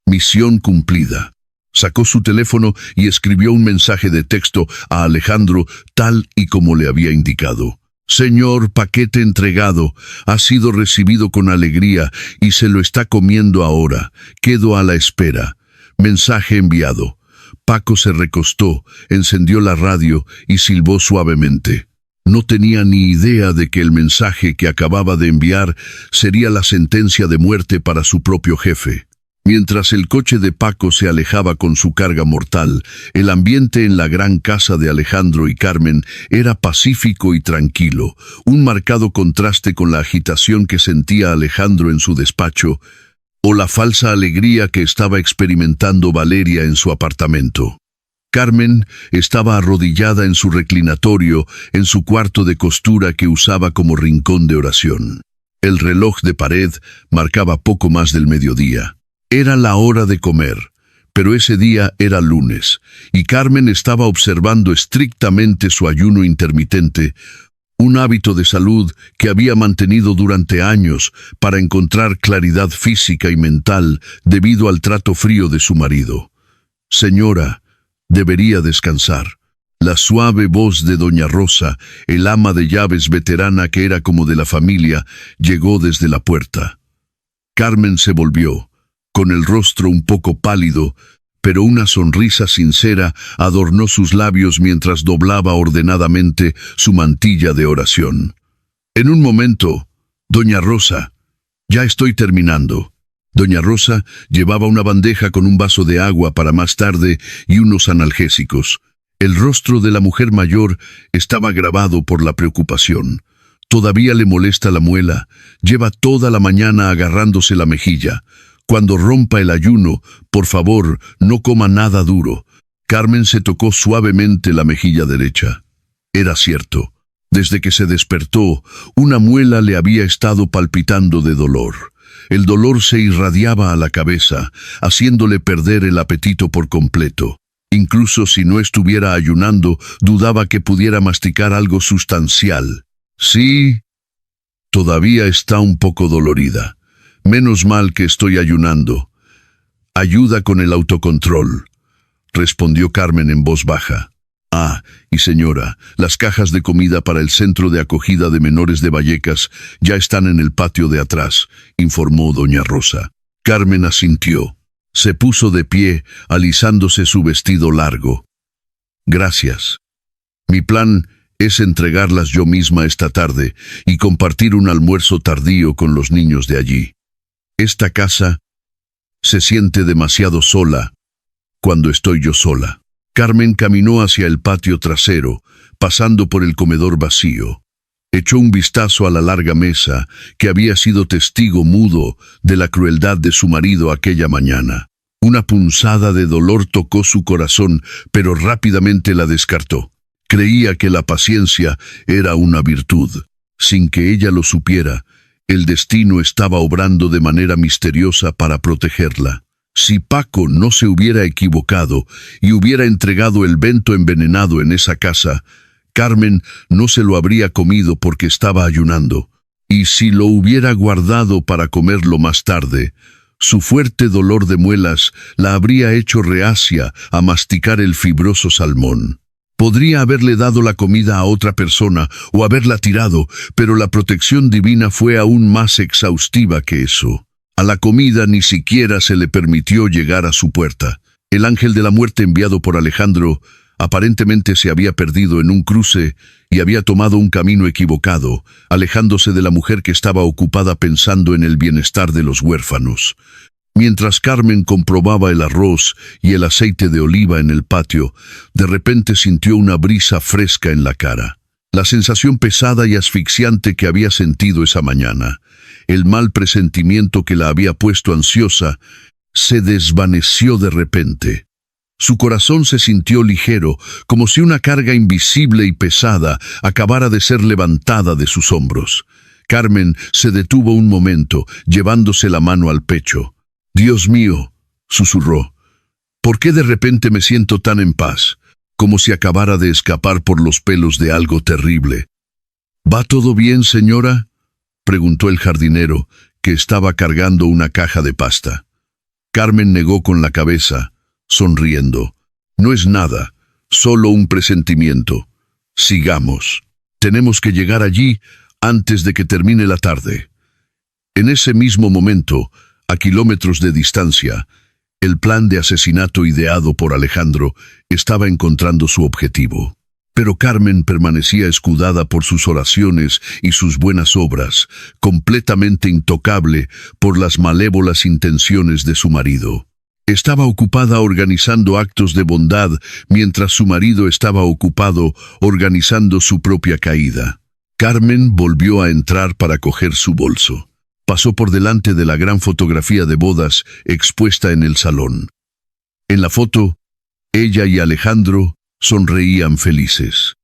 Speaker 1: Misión cumplida. Sacó su teléfono y escribió un mensaje de texto a Alejandro tal y como le había indicado. «Señor, paquete entregado, ha sido recibido con alegría y se lo está comiendo ahora. Quedo a la espera. Mensaje enviado». Paco se recostó, encendió la radio y silbó suavemente. No tenía ni idea de que el mensaje que acababa de enviar sería la sentencia de muerte para su propio jefe. Mientras el coche de Paco se alejaba con su carga mortal, el ambiente en la gran casa de Alejandro y Carmen era pacífico y tranquilo, un marcado contraste con la agitación que sentía Alejandro en su despacho o la falsa alegría que estaba experimentando Valeria en su apartamento. Carmen estaba arrodillada en su reclinatorio, en su cuarto de costura que usaba como rincón de oración. El reloj de pared marcaba poco más del mediodía. Era la hora de comer, pero ese día era lunes, y Carmen estaba observando estrictamente su ayuno intermitente, un hábito de salud que había mantenido durante años para encontrar claridad física y mental debido al trato frío de su marido. «Señora, debería descansar». La suave voz de doña Rosa, el ama de llaves veterana que era como de la familia, llegó desde la puerta. Carmen se volvió. Con el rostro un poco pálido, pero una sonrisa sincera adornó sus labios mientras doblaba ordenadamente su mantilla de oración. En un momento, «Doña Rosa, ya estoy terminando». Doña Rosa llevaba una bandeja con un vaso de agua para más tarde y unos analgésicos. El rostro de la mujer mayor estaba grabado por la preocupación. Todavía le molesta la muela, lleva toda la mañana agarrándose la mejilla. Cuando rompa el ayuno, por favor, no coma nada duro. Carmen se tocó suavemente la mejilla derecha. Era cierto. Desde que se despertó, una muela le había estado palpitando de dolor. El dolor se irradiaba a la cabeza, haciéndole perder el apetito por completo. Incluso si no estuviera ayunando, dudaba que pudiera masticar algo sustancial. Sí, todavía está un poco dolorida. Menos mal que estoy ayunando. Ayuda con el autocontrol, respondió Carmen en voz baja. Ah, y señora, las cajas de comida para el centro de acogida de menores de Vallecas ya están en el patio de atrás, informó doña Rosa. Carmen asintió. Se puso de pie, alisándose su vestido largo. Gracias. Mi plan es entregarlas yo misma esta tarde y compartir un almuerzo tardío con los niños de allí. Esta casa se siente demasiado sola cuando estoy yo sola. Carmen caminó hacia el patio trasero, pasando por el comedor vacío. Echó un vistazo a la larga mesa, que había sido testigo mudo de la crueldad de su marido aquella mañana. Una punzada de dolor tocó su corazón, pero rápidamente la descartó. Creía que la paciencia era una virtud. Sin que ella lo supiera, el destino estaba obrando de manera misteriosa para protegerla. Si Paco no se hubiera equivocado y hubiera entregado el bento envenenado en esa casa, Carmen no se lo habría comido porque estaba ayunando. Y si lo hubiera guardado para comerlo más tarde, su fuerte dolor de muelas la habría hecho reacia a masticar el fibroso salmón. Podría haberle dado la comida a otra persona o haberla tirado, pero la protección divina fue aún más exhaustiva que eso. A la comida ni siquiera se le permitió llegar a su puerta. El ángel de la muerte enviado por Alejandro aparentemente se había perdido en un cruce y había tomado un camino equivocado, alejándose de la mujer que estaba ocupada pensando en el bienestar de los huérfanos. Mientras Carmen comprobaba el arroz y el aceite de oliva en el patio, de repente sintió una brisa fresca en la cara. La sensación pesada y asfixiante que había sentido esa mañana, el mal presentimiento que la había puesto ansiosa, se desvaneció de repente. Su corazón se sintió ligero, como si una carga invisible y pesada acabara de ser levantada de sus hombros. Carmen se detuvo un momento, llevándose la mano al pecho. «Dios mío», susurró, «¿por qué de repente me siento tan en paz, como si acabara de escapar por los pelos de algo terrible?» «¿Va todo bien, señora?», preguntó el jardinero, que estaba cargando una caja de pasta. Carmen negó con la cabeza, sonriendo. «No es nada, solo un presentimiento. Sigamos. Tenemos que llegar allí antes de que termine la tarde». En ese mismo momento, a kilómetros de distancia, el plan de asesinato ideado por Alejandro estaba encontrando su objetivo. Pero Carmen permanecía escudada por sus oraciones y sus buenas obras, completamente intocable por las malévolas intenciones de su marido. Estaba ocupada organizando actos de bondad, mientras su marido estaba ocupado organizando su propia caída. Carmen volvió a entrar para coger su bolso. Pasó por delante de la gran fotografía de bodas expuesta en el salón. En la foto, ella y Alejandro sonreían felices.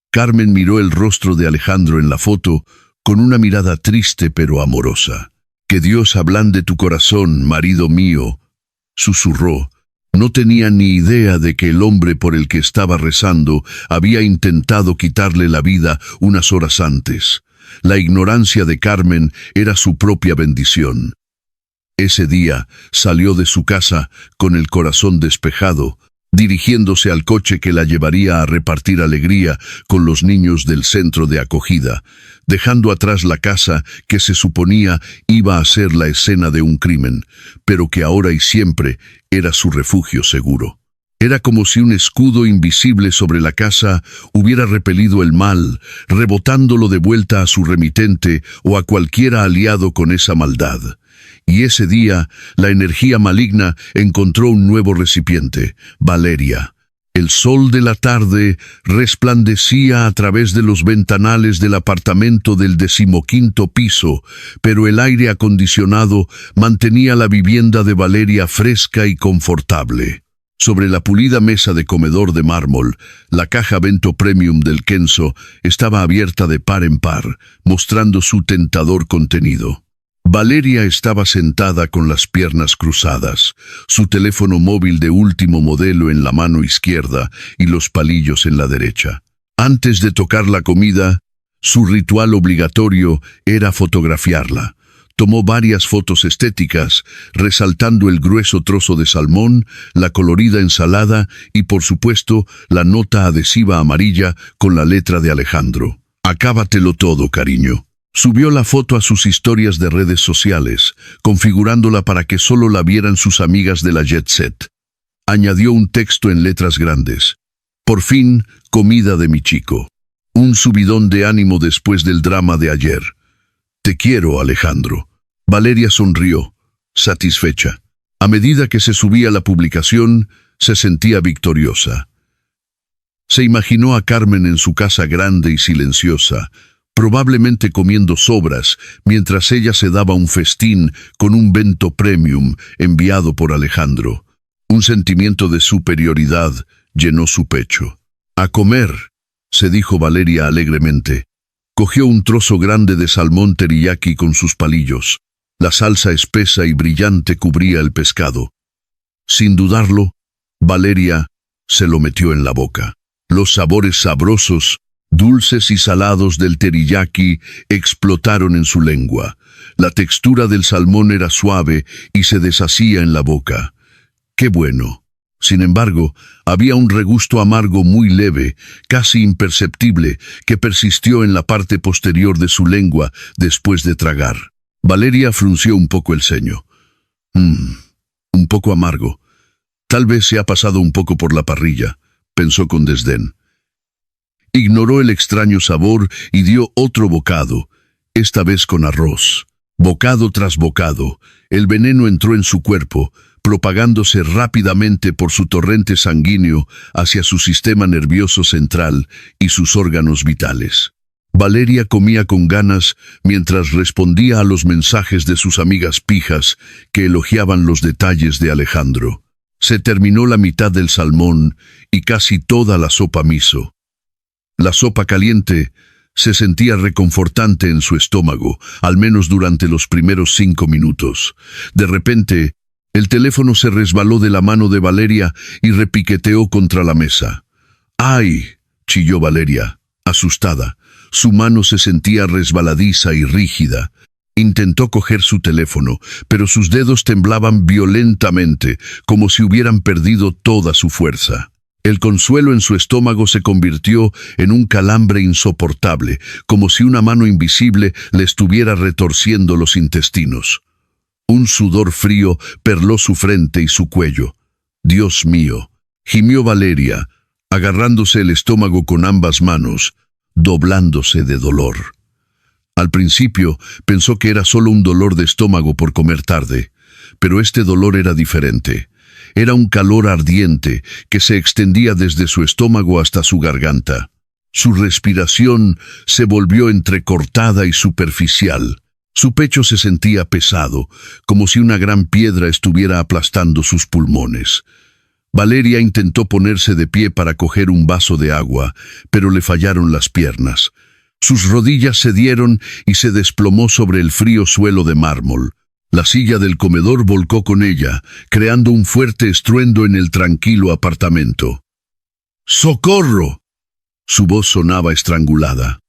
Speaker 1: Carmen miró el rostro de Alejandro en la foto con una mirada triste pero amorosa. «Que Dios ablande tu corazón, marido mío», susurró. No tenía ni idea de que el hombre por el que estaba rezando había intentado quitarle la vida unas horas antes. La ignorancia de Carmen era su propia bendición. Ese día salió de su casa con el corazón despejado, dirigiéndose al coche que la llevaría a repartir alegría con los niños del centro de acogida, dejando atrás la casa que se suponía iba a ser la escena de un crimen, pero que ahora y siempre era su refugio seguro. Era como si un escudo invisible sobre la casa hubiera repelido el mal, rebotándolo de vuelta a su remitente o a cualquiera aliado con esa maldad. Y ese día, la energía maligna encontró un nuevo recipiente, Valeria. El sol de la tarde resplandecía a través de los ventanales del apartamento del 15º piso, pero el aire acondicionado mantenía la vivienda de Valeria fresca y confortable. Sobre la pulida mesa de comedor de mármol, la caja Vento Premium del Kenzo estaba abierta de par en par, mostrando su tentador contenido. Valeria estaba sentada con las piernas cruzadas, su teléfono móvil de último modelo en la mano izquierda y los palillos en la derecha. Antes de tocar la comida, su ritual obligatorio era fotografiarla. Tomó varias fotos estéticas, resaltando el grueso trozo de salmón, la colorida ensalada y, por supuesto, la nota adhesiva amarilla con la letra de Alejandro. «Acábatelo todo, cariño». Subió la foto a sus historias de redes sociales, configurándola para que solo la vieran sus amigas de la Jet Set. Añadió un texto en letras grandes. Por fin, comida de mi chico. Un subidón de ánimo después del drama de ayer. Te quiero, Alejandro. Valeria sonrió, satisfecha. A medida que se subía la publicación, se sentía victoriosa. Se imaginó a Carmen en su casa grande y silenciosa, probablemente comiendo sobras, mientras ella se daba un festín con un bento premium enviado por Alejandro. Un sentimiento de superioridad llenó su pecho. «A comer», se dijo Valeria alegremente. Cogió un trozo grande de salmón teriyaki con sus palillos. La salsa espesa y brillante cubría el pescado. Sin dudarlo, Valeria se lo metió en la boca. Los sabores sabrosos, dulces y salados del teriyaki explotaron en su lengua. La textura del salmón era suave y se deshacía en la boca. ¡Qué bueno! Sin embargo, había un regusto amargo muy leve, casi imperceptible, que persistió en la parte posterior de su lengua después de tragar. Valeria frunció un poco el ceño. Un poco amargo. Tal vez se ha pasado un poco por la parrilla, pensó con desdén. Ignoró el extraño sabor y dio otro bocado, esta vez con arroz. Bocado tras bocado, el veneno entró en su cuerpo, propagándose rápidamente por su torrente sanguíneo hacia su sistema nervioso central y sus órganos vitales. Valeria comía con ganas mientras respondía a los mensajes de sus amigas pijas que elogiaban los detalles de Alejandro. Se terminó la mitad del salmón y casi toda la sopa miso. La sopa caliente se sentía reconfortante en su estómago, al menos durante los primeros 5 minutos. De repente, el teléfono se resbaló de la mano de Valeria y repiqueteó contra la mesa. ¡Ay!, chilló Valeria, asustada. Su mano se sentía resbaladiza y rígida. Intentó coger su teléfono, pero sus dedos temblaban violentamente, como si hubieran perdido toda su fuerza. El consuelo en su estómago se convirtió en un calambre insoportable, como si una mano invisible le estuviera retorciendo los intestinos. Un sudor frío perló su frente y su cuello. «Dios mío», gimió Valeria, agarrándose el estómago con ambas manos, doblándose de dolor. Al principio pensó que era solo un dolor de estómago por comer tarde, pero este dolor era diferente. Era un calor ardiente que se extendía desde su estómago hasta su garganta. Su respiración se volvió entrecortada y superficial. Su pecho se sentía pesado, como si una gran piedra estuviera aplastando sus pulmones. Valeria intentó ponerse de pie para coger un vaso de agua, pero le fallaron las piernas. Sus rodillas cedieron y se desplomó sobre el frío suelo de mármol. La silla del comedor volcó con ella, creando un fuerte estruendo en el tranquilo apartamento. ¡Socorro! Su voz sonaba estrangulada.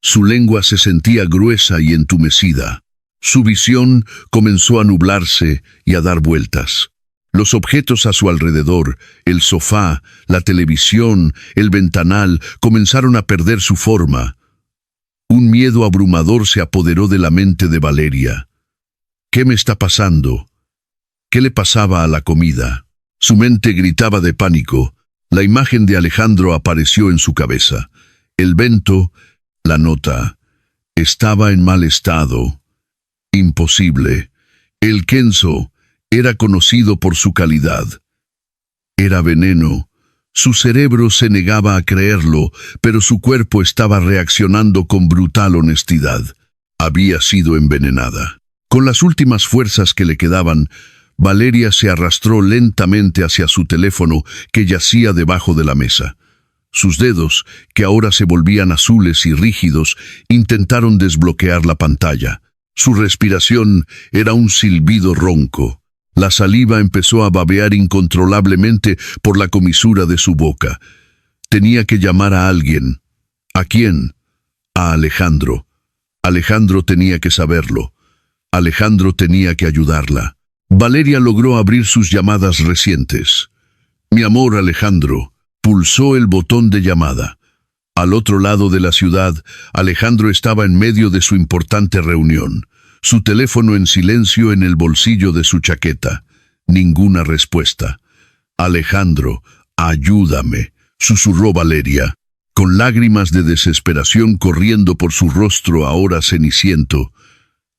Speaker 1: Su lengua se sentía gruesa y entumecida. Su visión comenzó a nublarse y a dar vueltas. Los objetos a su alrededor, el sofá, la televisión, el ventanal, comenzaron a perder su forma. Un miedo abrumador se apoderó de la mente de Valeria. ¿Qué me está pasando? ¿Qué le pasaba a la comida? Su mente gritaba de pánico. La imagen de Alejandro apareció en su cabeza. El bento, la nota, estaba en mal estado. Imposible. El Kenzo era conocido por su calidad. Era veneno. Su cerebro se negaba a creerlo, pero su cuerpo estaba reaccionando con brutal honestidad. Había sido envenenada. Con las últimas fuerzas que le quedaban, Valeria se arrastró lentamente hacia su teléfono que yacía debajo de la mesa. Sus dedos, que ahora se volvían azules y rígidos, intentaron desbloquear la pantalla. Su respiración era un silbido ronco. La saliva empezó a babear incontrolablemente por la comisura de su boca. Tenía que llamar a alguien. ¿A quién? A Alejandro. Alejandro tenía que saberlo. Alejandro tenía que ayudarla. Valeria logró abrir sus llamadas recientes. «Mi amor, Alejandro», pulsó el botón de llamada. Al otro lado de la ciudad, Alejandro estaba en medio de su importante reunión. Su teléfono en silencio en el bolsillo de su chaqueta. Ninguna respuesta. «Alejandro, ayúdame». susurró Valeria, con lágrimas de desesperación corriendo por su rostro ahora ceniciento.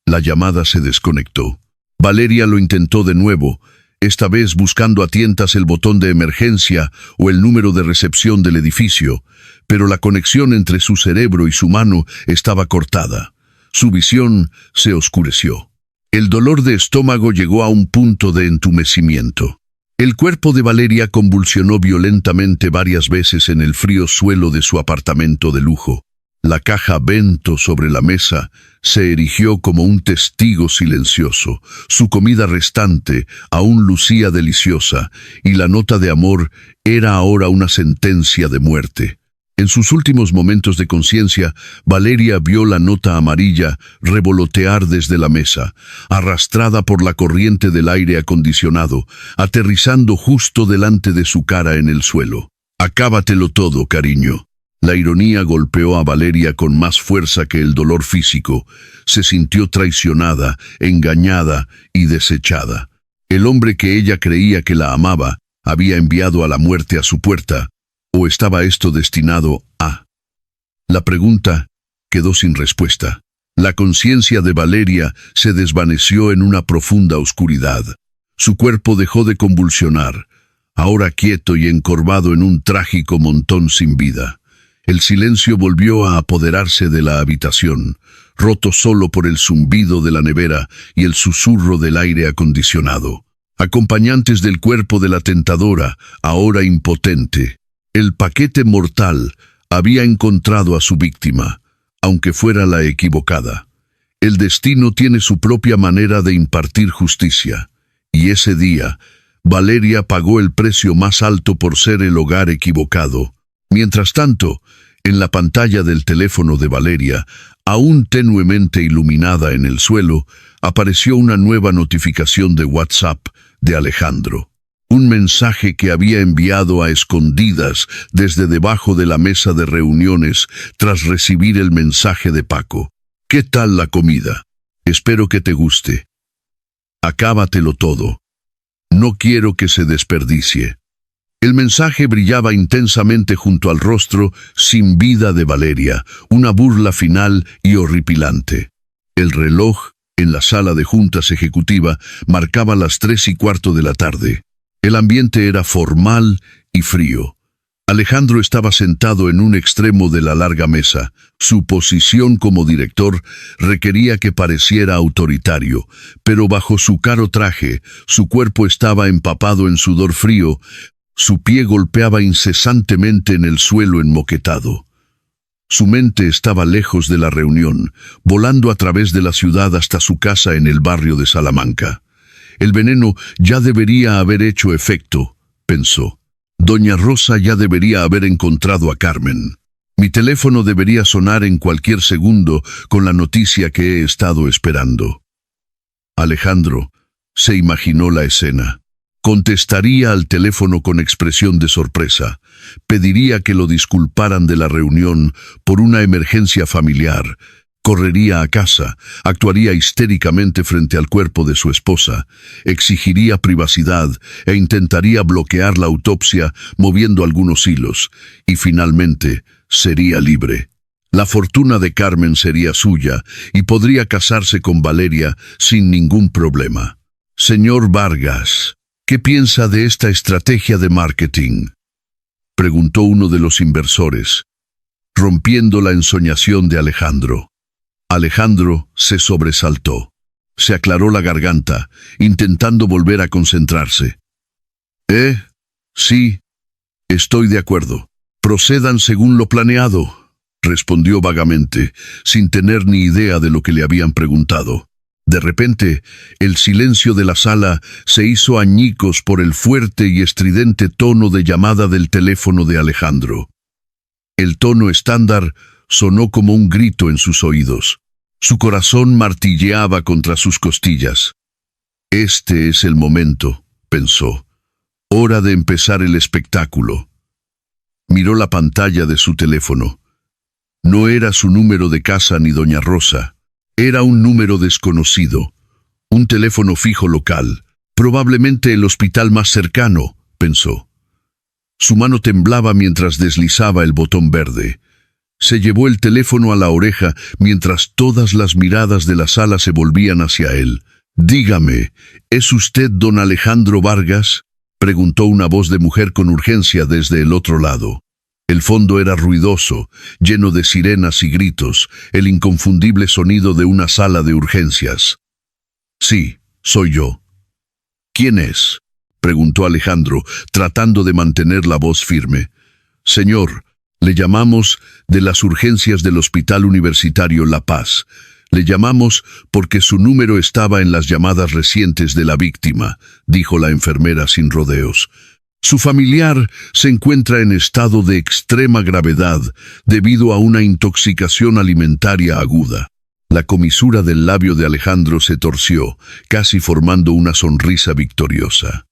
Speaker 1: La llamada se desconectó. Valeria lo intentó de nuevo, esta vez buscando a tientas el botón de emergencia o el número de recepción del edificio, pero la conexión entre su cerebro y su mano estaba cortada. Su visión se oscureció. El dolor de estómago llegó a un punto de entumecimiento. El cuerpo de Valeria convulsionó violentamente varias veces en el frío suelo de su apartamento de lujo. La caja Bento sobre la mesa se erigió como un testigo silencioso. Su comida restante aún lucía deliciosa, y la nota de amor era ahora una sentencia de muerte. En sus últimos momentos de conciencia, Valeria vio la nota amarilla revolotear desde la mesa, arrastrada por la corriente del aire acondicionado, aterrizando justo delante de su cara en el suelo. «Acábatelo todo, cariño». La ironía golpeó a Valeria con más fuerza que el dolor físico. Se sintió traicionada, engañada y desechada. El hombre que ella creía que la amaba había enviado a la muerte a su puerta. ¿O estaba esto destinado a? La pregunta quedó sin respuesta. La conciencia de Valeria se desvaneció en una profunda oscuridad. Su cuerpo dejó de convulsionar, ahora quieto y encorvado en un trágico montón sin vida. El silencio volvió a apoderarse de la habitación, roto solo por el zumbido de la nevera y el susurro del aire acondicionado, acompañantes del cuerpo de la tentadora, ahora impotente. El paquete mortal había encontrado a su víctima, aunque fuera la equivocada. El destino tiene su propia manera de impartir justicia, y ese día, Valeria pagó el precio más alto por ser el hogar equivocado. Mientras tanto, en la pantalla del teléfono de Valeria, aún tenuemente iluminada en el suelo, apareció una nueva notificación de WhatsApp de Alejandro. Un mensaje que había enviado a escondidas desde debajo de la mesa de reuniones tras recibir el mensaje de Paco. «¿Qué tal la comida? Espero que te guste. Acábatelo todo. No quiero que se desperdicie». El mensaje brillaba intensamente junto al rostro sin vida de Valeria, una burla final y horripilante. El reloj en la sala de juntas ejecutiva marcaba las 3:15 de la tarde. El ambiente era formal y frío. Alejandro estaba sentado en un extremo de la larga mesa. Su posición como director requería que pareciera autoritario, pero bajo su caro traje, su cuerpo estaba empapado en sudor frío. Su pie golpeaba incesantemente en el suelo enmoquetado. Su mente estaba lejos de la reunión, volando a través de la ciudad hasta su casa en el barrio de Salamanca. El veneno ya debería haber hecho efecto, pensó. Doña Rosa ya debería haber encontrado a Carmen. Mi teléfono debería sonar en cualquier segundo con la noticia que he estado esperando. Alejandro se imaginó la escena. Contestaría al teléfono con expresión de sorpresa. Pediría que lo disculparan de la reunión por una emergencia familiar. Correría a casa, actuaría histéricamente frente al cuerpo de su esposa, exigiría privacidad e intentaría bloquear la autopsia moviendo algunos hilos, y finalmente sería libre. La fortuna de Carmen sería suya y podría casarse con Valeria sin ningún problema. Señor Vargas, ¿qué piensa de esta estrategia de marketing?, preguntó uno de los inversores, rompiendo la ensoñación de Alejandro. Alejandro se sobresaltó. Se aclaró la garganta, intentando volver a concentrarse. Sí, estoy de acuerdo. Procedan según lo planeado, respondió vagamente, sin tener ni idea de lo que le habían preguntado. De repente, el silencio de la sala se hizo añicos por el fuerte y estridente tono de llamada del teléfono de Alejandro. El tono estándar sonó como un grito en sus oídos. Su corazón martilleaba contra sus costillas. Este es el momento, pensó. Hora de empezar el espectáculo. Miró la pantalla de su teléfono. No era su número de casa ni doña Rosa. Era un número desconocido. Un teléfono fijo local. Probablemente el hospital más cercano, pensó. Su mano temblaba mientras deslizaba el botón verde. Se llevó el teléfono a la oreja mientras todas las miradas de la sala se volvían hacia él. «Dígame, ¿es usted don Alejandro Vargas?», preguntó una voz de mujer con urgencia desde el otro lado. El fondo era ruidoso, lleno de sirenas y gritos, el inconfundible sonido de una sala de urgencias. «Sí, soy yo». «¿Quién es?», preguntó Alejandro, tratando de mantener la voz firme. «Señor, le llamamos de las urgencias del Hospital Universitario La Paz. Le llamamos porque su número estaba en las llamadas recientes de la víctima», dijo la enfermera sin rodeos. «Su familiar se encuentra en estado de extrema gravedad debido a una intoxicación alimentaria aguda». La comisura del labio de Alejandro se torció, casi formando una sonrisa victoriosa.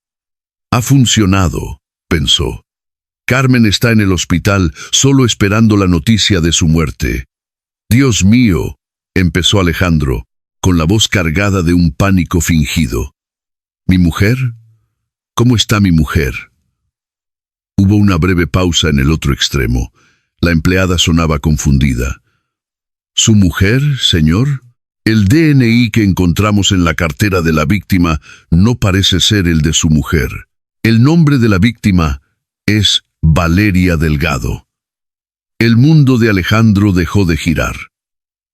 Speaker 1: «Ha funcionado», pensó. «Carmen está en el hospital solo esperando la noticia de su muerte». «Dios mío», empezó Alejandro, con la voz cargada de un pánico fingido. «¿Mi mujer? ¿Cómo está mi mujer?». Hubo una breve pausa en el otro extremo. La empleada sonaba confundida. «¿Su mujer, señor? El DNI que encontramos en la cartera de la víctima no parece ser el de su mujer. El nombre de la víctima es Valeria Delgado». El mundo de Alejandro dejó de girar.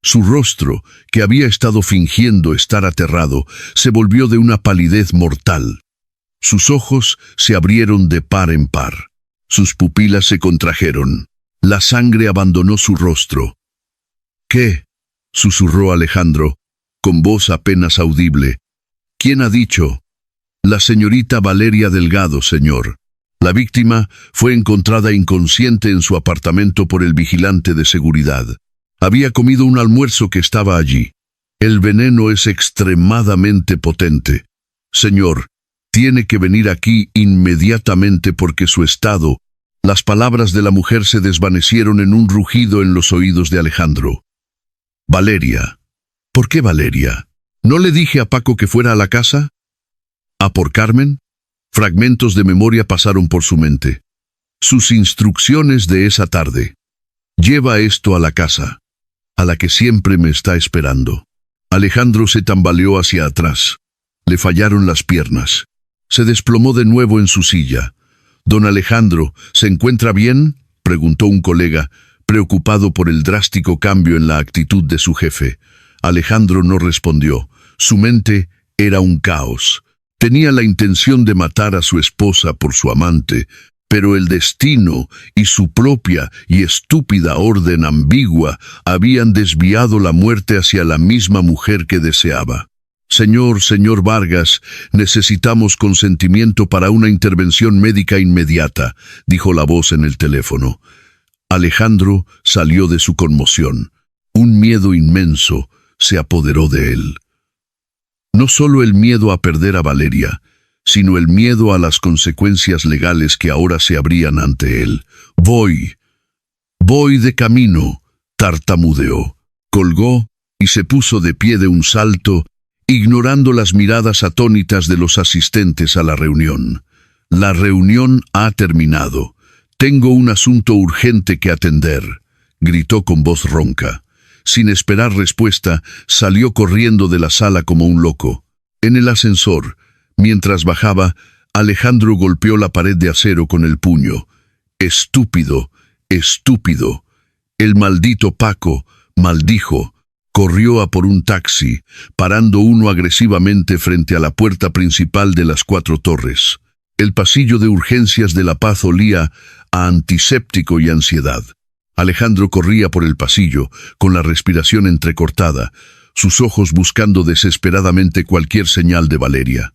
Speaker 1: Su rostro, que había estado fingiendo estar aterrado, se volvió de una palidez mortal. Sus ojos se abrieron de par en par. Sus pupilas se contrajeron. La sangre abandonó su rostro. «¿Qué?», susurró Alejandro, con voz apenas audible. «¿Quién ha dicho?». «La señorita Valeria Delgado, señor. La víctima fue encontrada inconsciente en su apartamento por el vigilante de seguridad. Había comido un almuerzo que estaba allí. El veneno es extremadamente potente. Señor, tiene que venir aquí inmediatamente porque su estado». Las palabras de la mujer se desvanecieron en un rugido en los oídos de Alejandro. «Valeria. ¿Por qué Valeria? ¿No le dije a Paco que fuera a la casa? ¿A por Carmen?». Fragmentos de memoria pasaron por su mente. Sus instrucciones de esa tarde. «Lleva esto a la casa, a la que siempre me está esperando». Alejandro se tambaleó hacia atrás. Le fallaron las piernas. Se desplomó de nuevo en su silla. «Don Alejandro, ¿se encuentra bien?», preguntó un colega, preocupado por el drástico cambio en la actitud de su jefe. Alejandro no respondió. Su mente era un caos. Tenía la intención de matar a su esposa por su amante, pero el destino y su propia y estúpida orden ambigua habían desviado la muerte hacia la misma mujer que deseaba. Señor Vargas, necesitamos consentimiento para una intervención médica inmediata», dijo la voz en el teléfono. Alejandro salió de su conmoción. Un miedo inmenso se apoderó de él. No solo el miedo a perder a Valeria, sino el miedo a las consecuencias legales que ahora se abrían ante él. Voy de camino», tartamudeó. Colgó y se puso de pie de un salto, ignorando las miradas atónitas de los asistentes a la reunión. «La reunión ha terminado. Tengo un asunto urgente que atender», gritó con voz ronca. Sin esperar respuesta, salió corriendo de la sala como un loco. En el ascensor, mientras bajaba, Alejandro golpeó la pared de acero con el puño. «Estúpido, estúpido». El maldito Paco, maldijo. Corrió a por un taxi, parando uno agresivamente frente a la puerta principal de las 4 Torres. El pasillo de urgencias de La Paz olía a antiséptico y ansiedad. Alejandro corría por el pasillo, con la respiración entrecortada, sus ojos buscando desesperadamente cualquier señal de Valeria.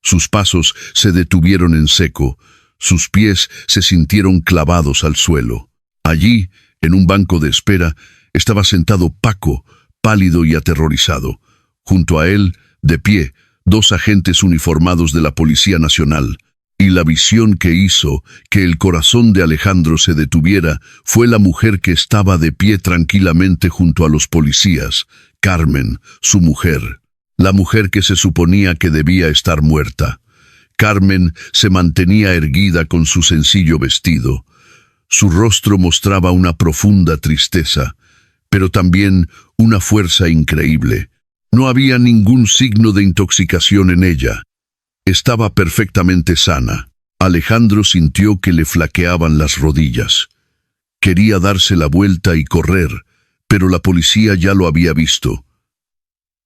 Speaker 1: Sus pasos se detuvieron en seco, sus pies se sintieron clavados al suelo. Allí, en un banco de espera, estaba sentado Paco, pálido y aterrorizado. Junto a él, de pie, 2 agentes uniformados de la Policía Nacional. Y la visión que hizo que el corazón de Alejandro se detuviera fue la mujer que estaba de pie tranquilamente junto a los policías, Carmen, su mujer. La mujer que se suponía que debía estar muerta. Carmen se mantenía erguida con su sencillo vestido. Su rostro mostraba una profunda tristeza, pero también una fuerza increíble. No había ningún signo de intoxicación en ella. Estaba perfectamente sana. Alejandro sintió que le flaqueaban las rodillas. Quería darse la vuelta y correr, pero la policía ya lo había visto.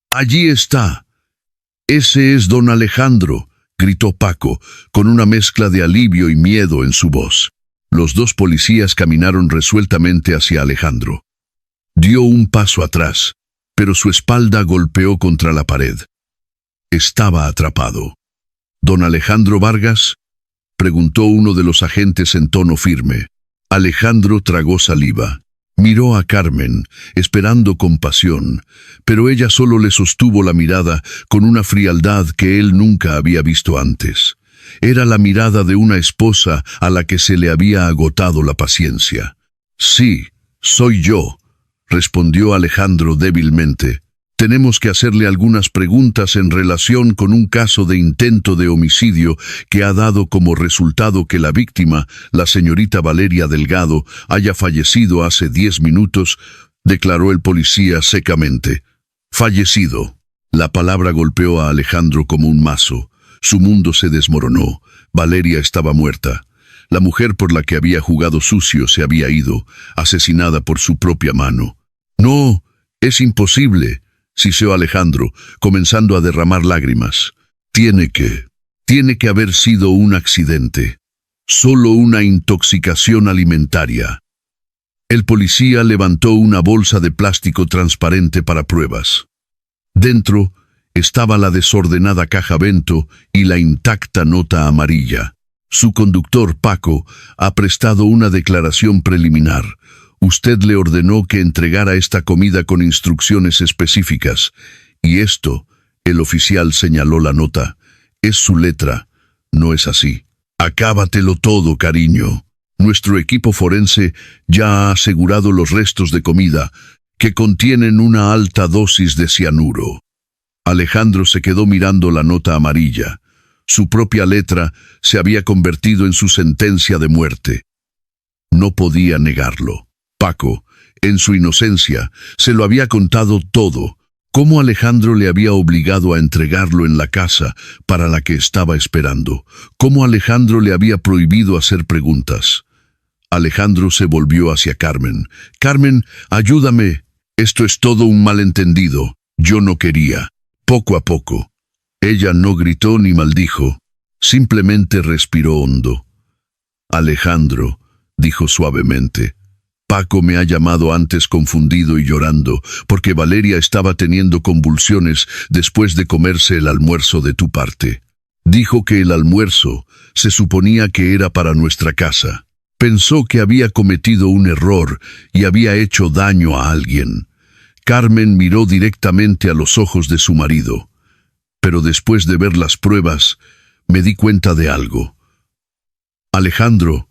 Speaker 1: «Allí está. Ese es don Alejandro», gritó Paco, con una mezcla de alivio y miedo en su voz. Los dos policías caminaron resueltamente hacia Alejandro. Dio un paso atrás, pero su espalda golpeó contra la pared. Estaba atrapado. «¿Don Alejandro Vargas?», preguntó uno de los agentes en tono firme. Alejandro tragó saliva. Miró a Carmen, esperando compasión, pero ella solo le sostuvo la mirada con una frialdad que él nunca había visto antes. Era la mirada de una esposa a la que se le había agotado la paciencia. «Sí, soy yo», respondió Alejandro débilmente. «Tenemos que hacerle algunas preguntas en relación con un caso de intento de homicidio que ha dado como resultado que la víctima, la señorita Valeria Delgado, haya fallecido hace 10 minutos», declaró el policía secamente. «Fallecido». La palabra golpeó a Alejandro como un mazo. Su mundo se desmoronó. Valeria estaba muerta. La mujer por la que había jugado sucio se había ido, asesinada por su propia mano. «No, es imposible», siseó Alejandro, comenzando a derramar lágrimas. Tiene que haber sido un accidente. Solo una intoxicación alimentaria». El policía levantó una bolsa de plástico transparente para pruebas. Dentro estaba la desordenada caja bento y la intacta nota amarilla. Su conductor, Paco, ha prestado una declaración preliminar. Usted le ordenó que entregara esta comida con instrucciones específicas. Y esto, el oficial señaló la nota, es su letra. No es así. Acábatelo todo, cariño. Nuestro equipo forense ya ha asegurado los restos de comida, que contienen una alta dosis de cianuro. Alejandro se quedó mirando la nota amarilla. Su propia letra se había convertido en su sentencia de muerte. No podía negarlo. Paco, en su inocencia, se lo había contado todo, cómo Alejandro le había obligado a entregarlo en la casa para la que estaba esperando, cómo Alejandro le había prohibido hacer preguntas. Alejandro se volvió hacia Carmen. «Carmen, ayúdame. Esto es todo un malentendido. Yo no quería». Poco a poco. Ella no gritó ni maldijo, simplemente respiró hondo. «Alejandro», dijo suavemente, «Paco me ha llamado antes confundido y llorando, porque Valeria estaba teniendo convulsiones después de comerse el almuerzo de tu parte. Dijo que el almuerzo se suponía que era para nuestra casa. Pensó que había cometido un error y había hecho daño a alguien». Carmen miró directamente a los ojos de su marido. «Pero después de ver las pruebas, me di cuenta de algo. Alejandro,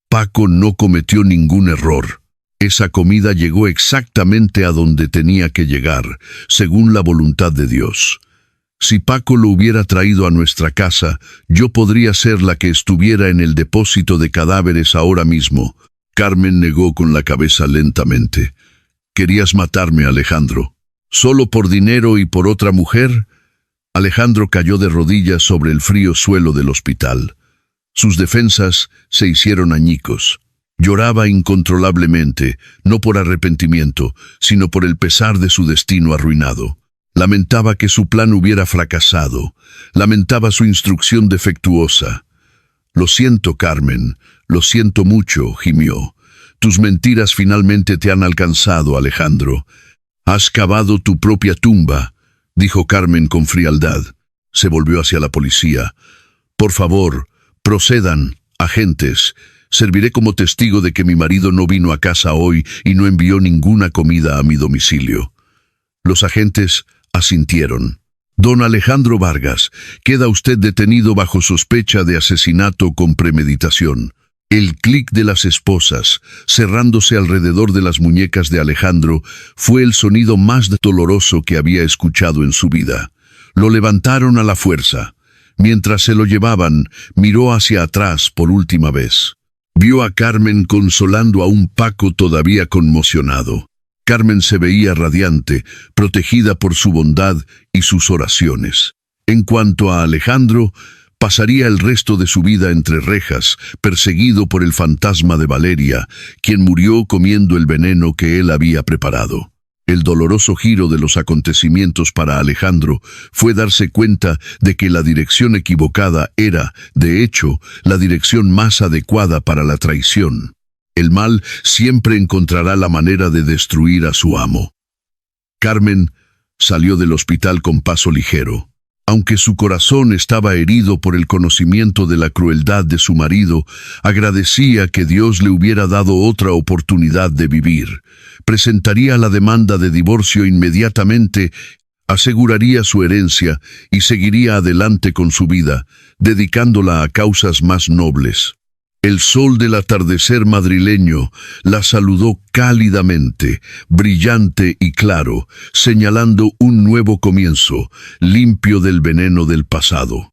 Speaker 1: Paco no cometió ningún error. Esa comida llegó exactamente a donde tenía que llegar, según la voluntad de Dios. Si Paco lo hubiera traído a nuestra casa, yo podría ser la que estuviera en el depósito de cadáveres ahora mismo». Carmen negó con la cabeza lentamente. «¿Querías matarme, Alejandro? ¿Solo por dinero y por otra mujer?». Alejandro cayó de rodillas sobre el frío suelo del hospital. Sus defensas se hicieron añicos. Lloraba incontrolablemente, no por arrepentimiento, sino por el pesar de su destino arruinado. Lamentaba que su plan hubiera fracasado. Lamentaba su instrucción defectuosa. «Lo siento, Carmen, lo siento mucho», gimió. «Tus mentiras finalmente te han alcanzado, Alejandro. Has cavado tu propia tumba», dijo Carmen con frialdad. Se volvió hacia la policía. «Por favor, procedan, agentes. Serviré como testigo de que mi marido no vino a casa hoy y no envió ninguna comida a mi domicilio». Los agentes asintieron. «Don Alejandro Vargas, queda usted detenido bajo sospecha de asesinato con premeditación». El clic de las esposas, cerrándose alrededor de las muñecas de Alejandro, fue el sonido más doloroso que había escuchado en su vida. Lo levantaron a la fuerza. Mientras se lo llevaban, miró hacia atrás por última vez. Vio a Carmen consolando a un Paco todavía conmocionado. Carmen se veía radiante, protegida por su bondad y sus oraciones. En cuanto a Alejandro, pasaría el resto de su vida entre rejas, perseguido por el fantasma de Valeria, quien murió comiendo el veneno que él había preparado. El doloroso giro de los acontecimientos para Alejandro fue darse cuenta de que la dirección equivocada era, de hecho, la dirección más adecuada para la traición. El mal siempre encontrará la manera de destruir a su amo. Carmen salió del hospital con paso ligero. Aunque su corazón estaba herido por el conocimiento de la crueldad de su marido, agradecía que Dios le hubiera dado otra oportunidad de vivir. Presentaría la demanda de divorcio inmediatamente, aseguraría su herencia y seguiría adelante con su vida, dedicándola a causas más nobles. El sol del atardecer madrileño la saludó cálidamente, brillante y claro, señalando un nuevo comienzo, limpio del veneno del pasado.